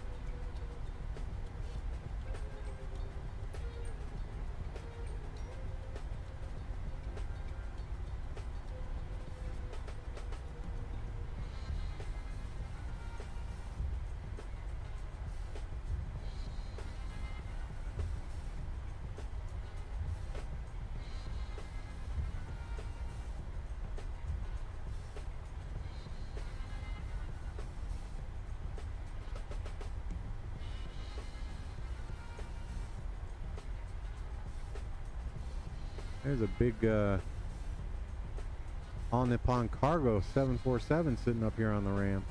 There's a big All Nippon Cargo 747 sitting up here on the ramp.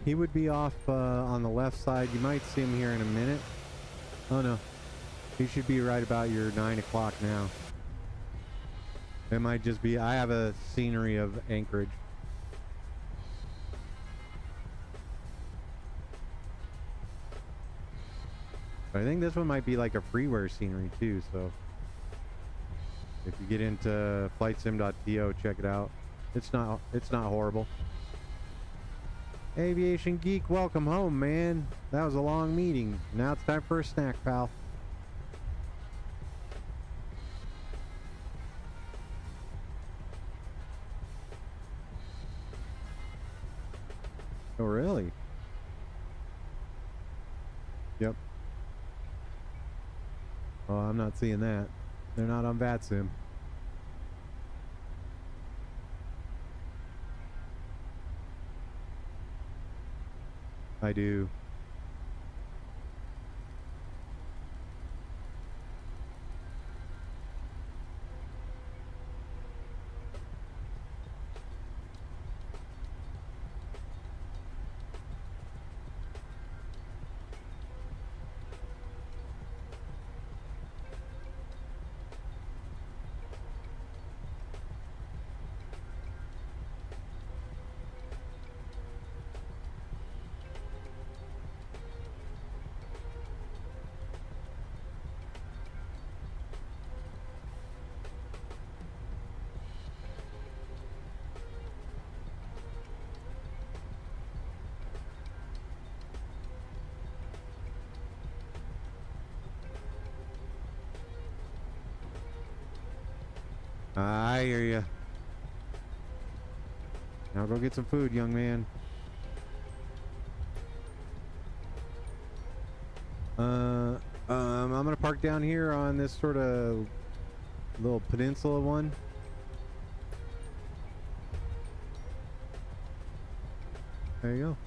He would be off on the left side. You might see him here in a minute. Oh no, he should be right about your 9 o'clock now. It might just be, I have a scenery of Anchorage. But I think this one might be like a freeware scenery too, so if you get into flightsim.to, check it out. It's not horrible. Aviation Geek, welcome home, man. That was a long meeting. Now it's time for a snack, pal. Oh, really? Yep. Oh, I'm not seeing that. They're not on VATSIM. I do. I hear you. Now go get some food, young man. I'm gonna park down here on this sort of little peninsula one. There you go.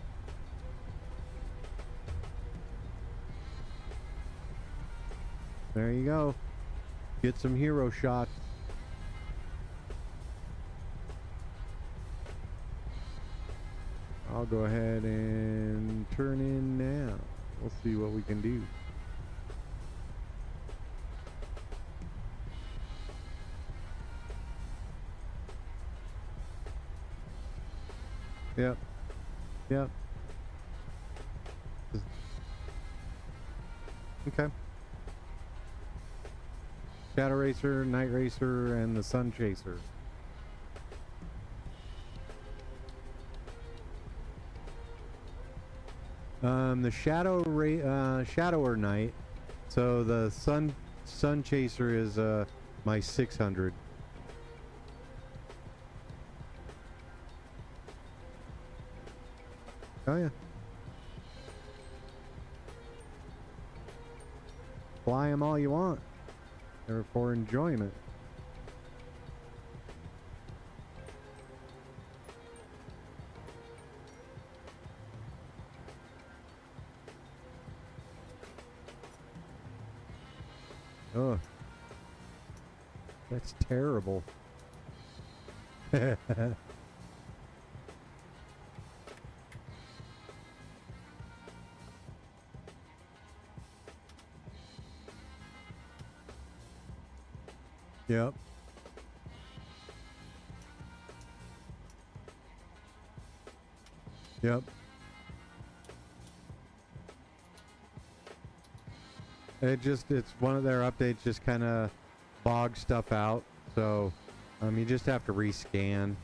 There you go. Get some hero shots. I'll go ahead and turn in now. We'll see what we can do. Yep. Yep. Okay. Shadow Racer, Night Racer, and the Sun Chaser. The Shadower Night. So the Sun Chaser is my 600. Oh yeah. Fly them all you want. They're for enjoyment. Oh, that's terrible. Yep. Yep. It's one of their updates just kind of bogs stuff out. So, you just have to rescan.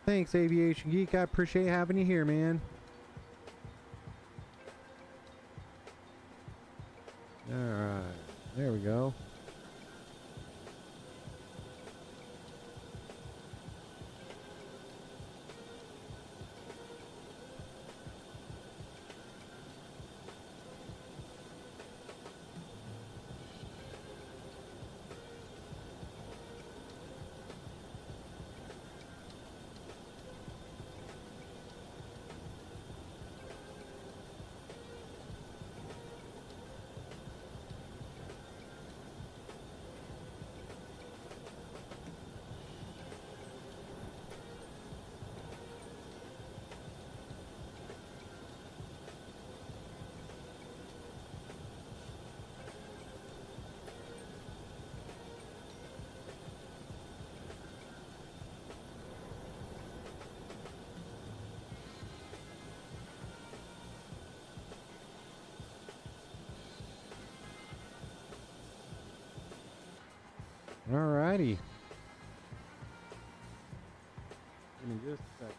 Thanks, Aviation Geek. I appreciate having you here, man. Alright. There we go. Alrighty. Give me just a sec.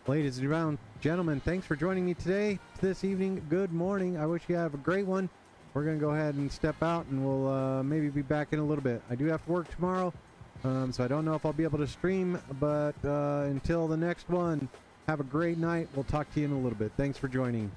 Ladies and gentlemen, thanks for joining me today, this evening. Good morning. I wish you have a great one. We're going to go ahead and step out, and we'll maybe be back in a little bit. I do have to work tomorrow, so I don't know if I'll be able to stream, but until the next one, have a great night. We'll talk to you in a little bit. Thanks for joining.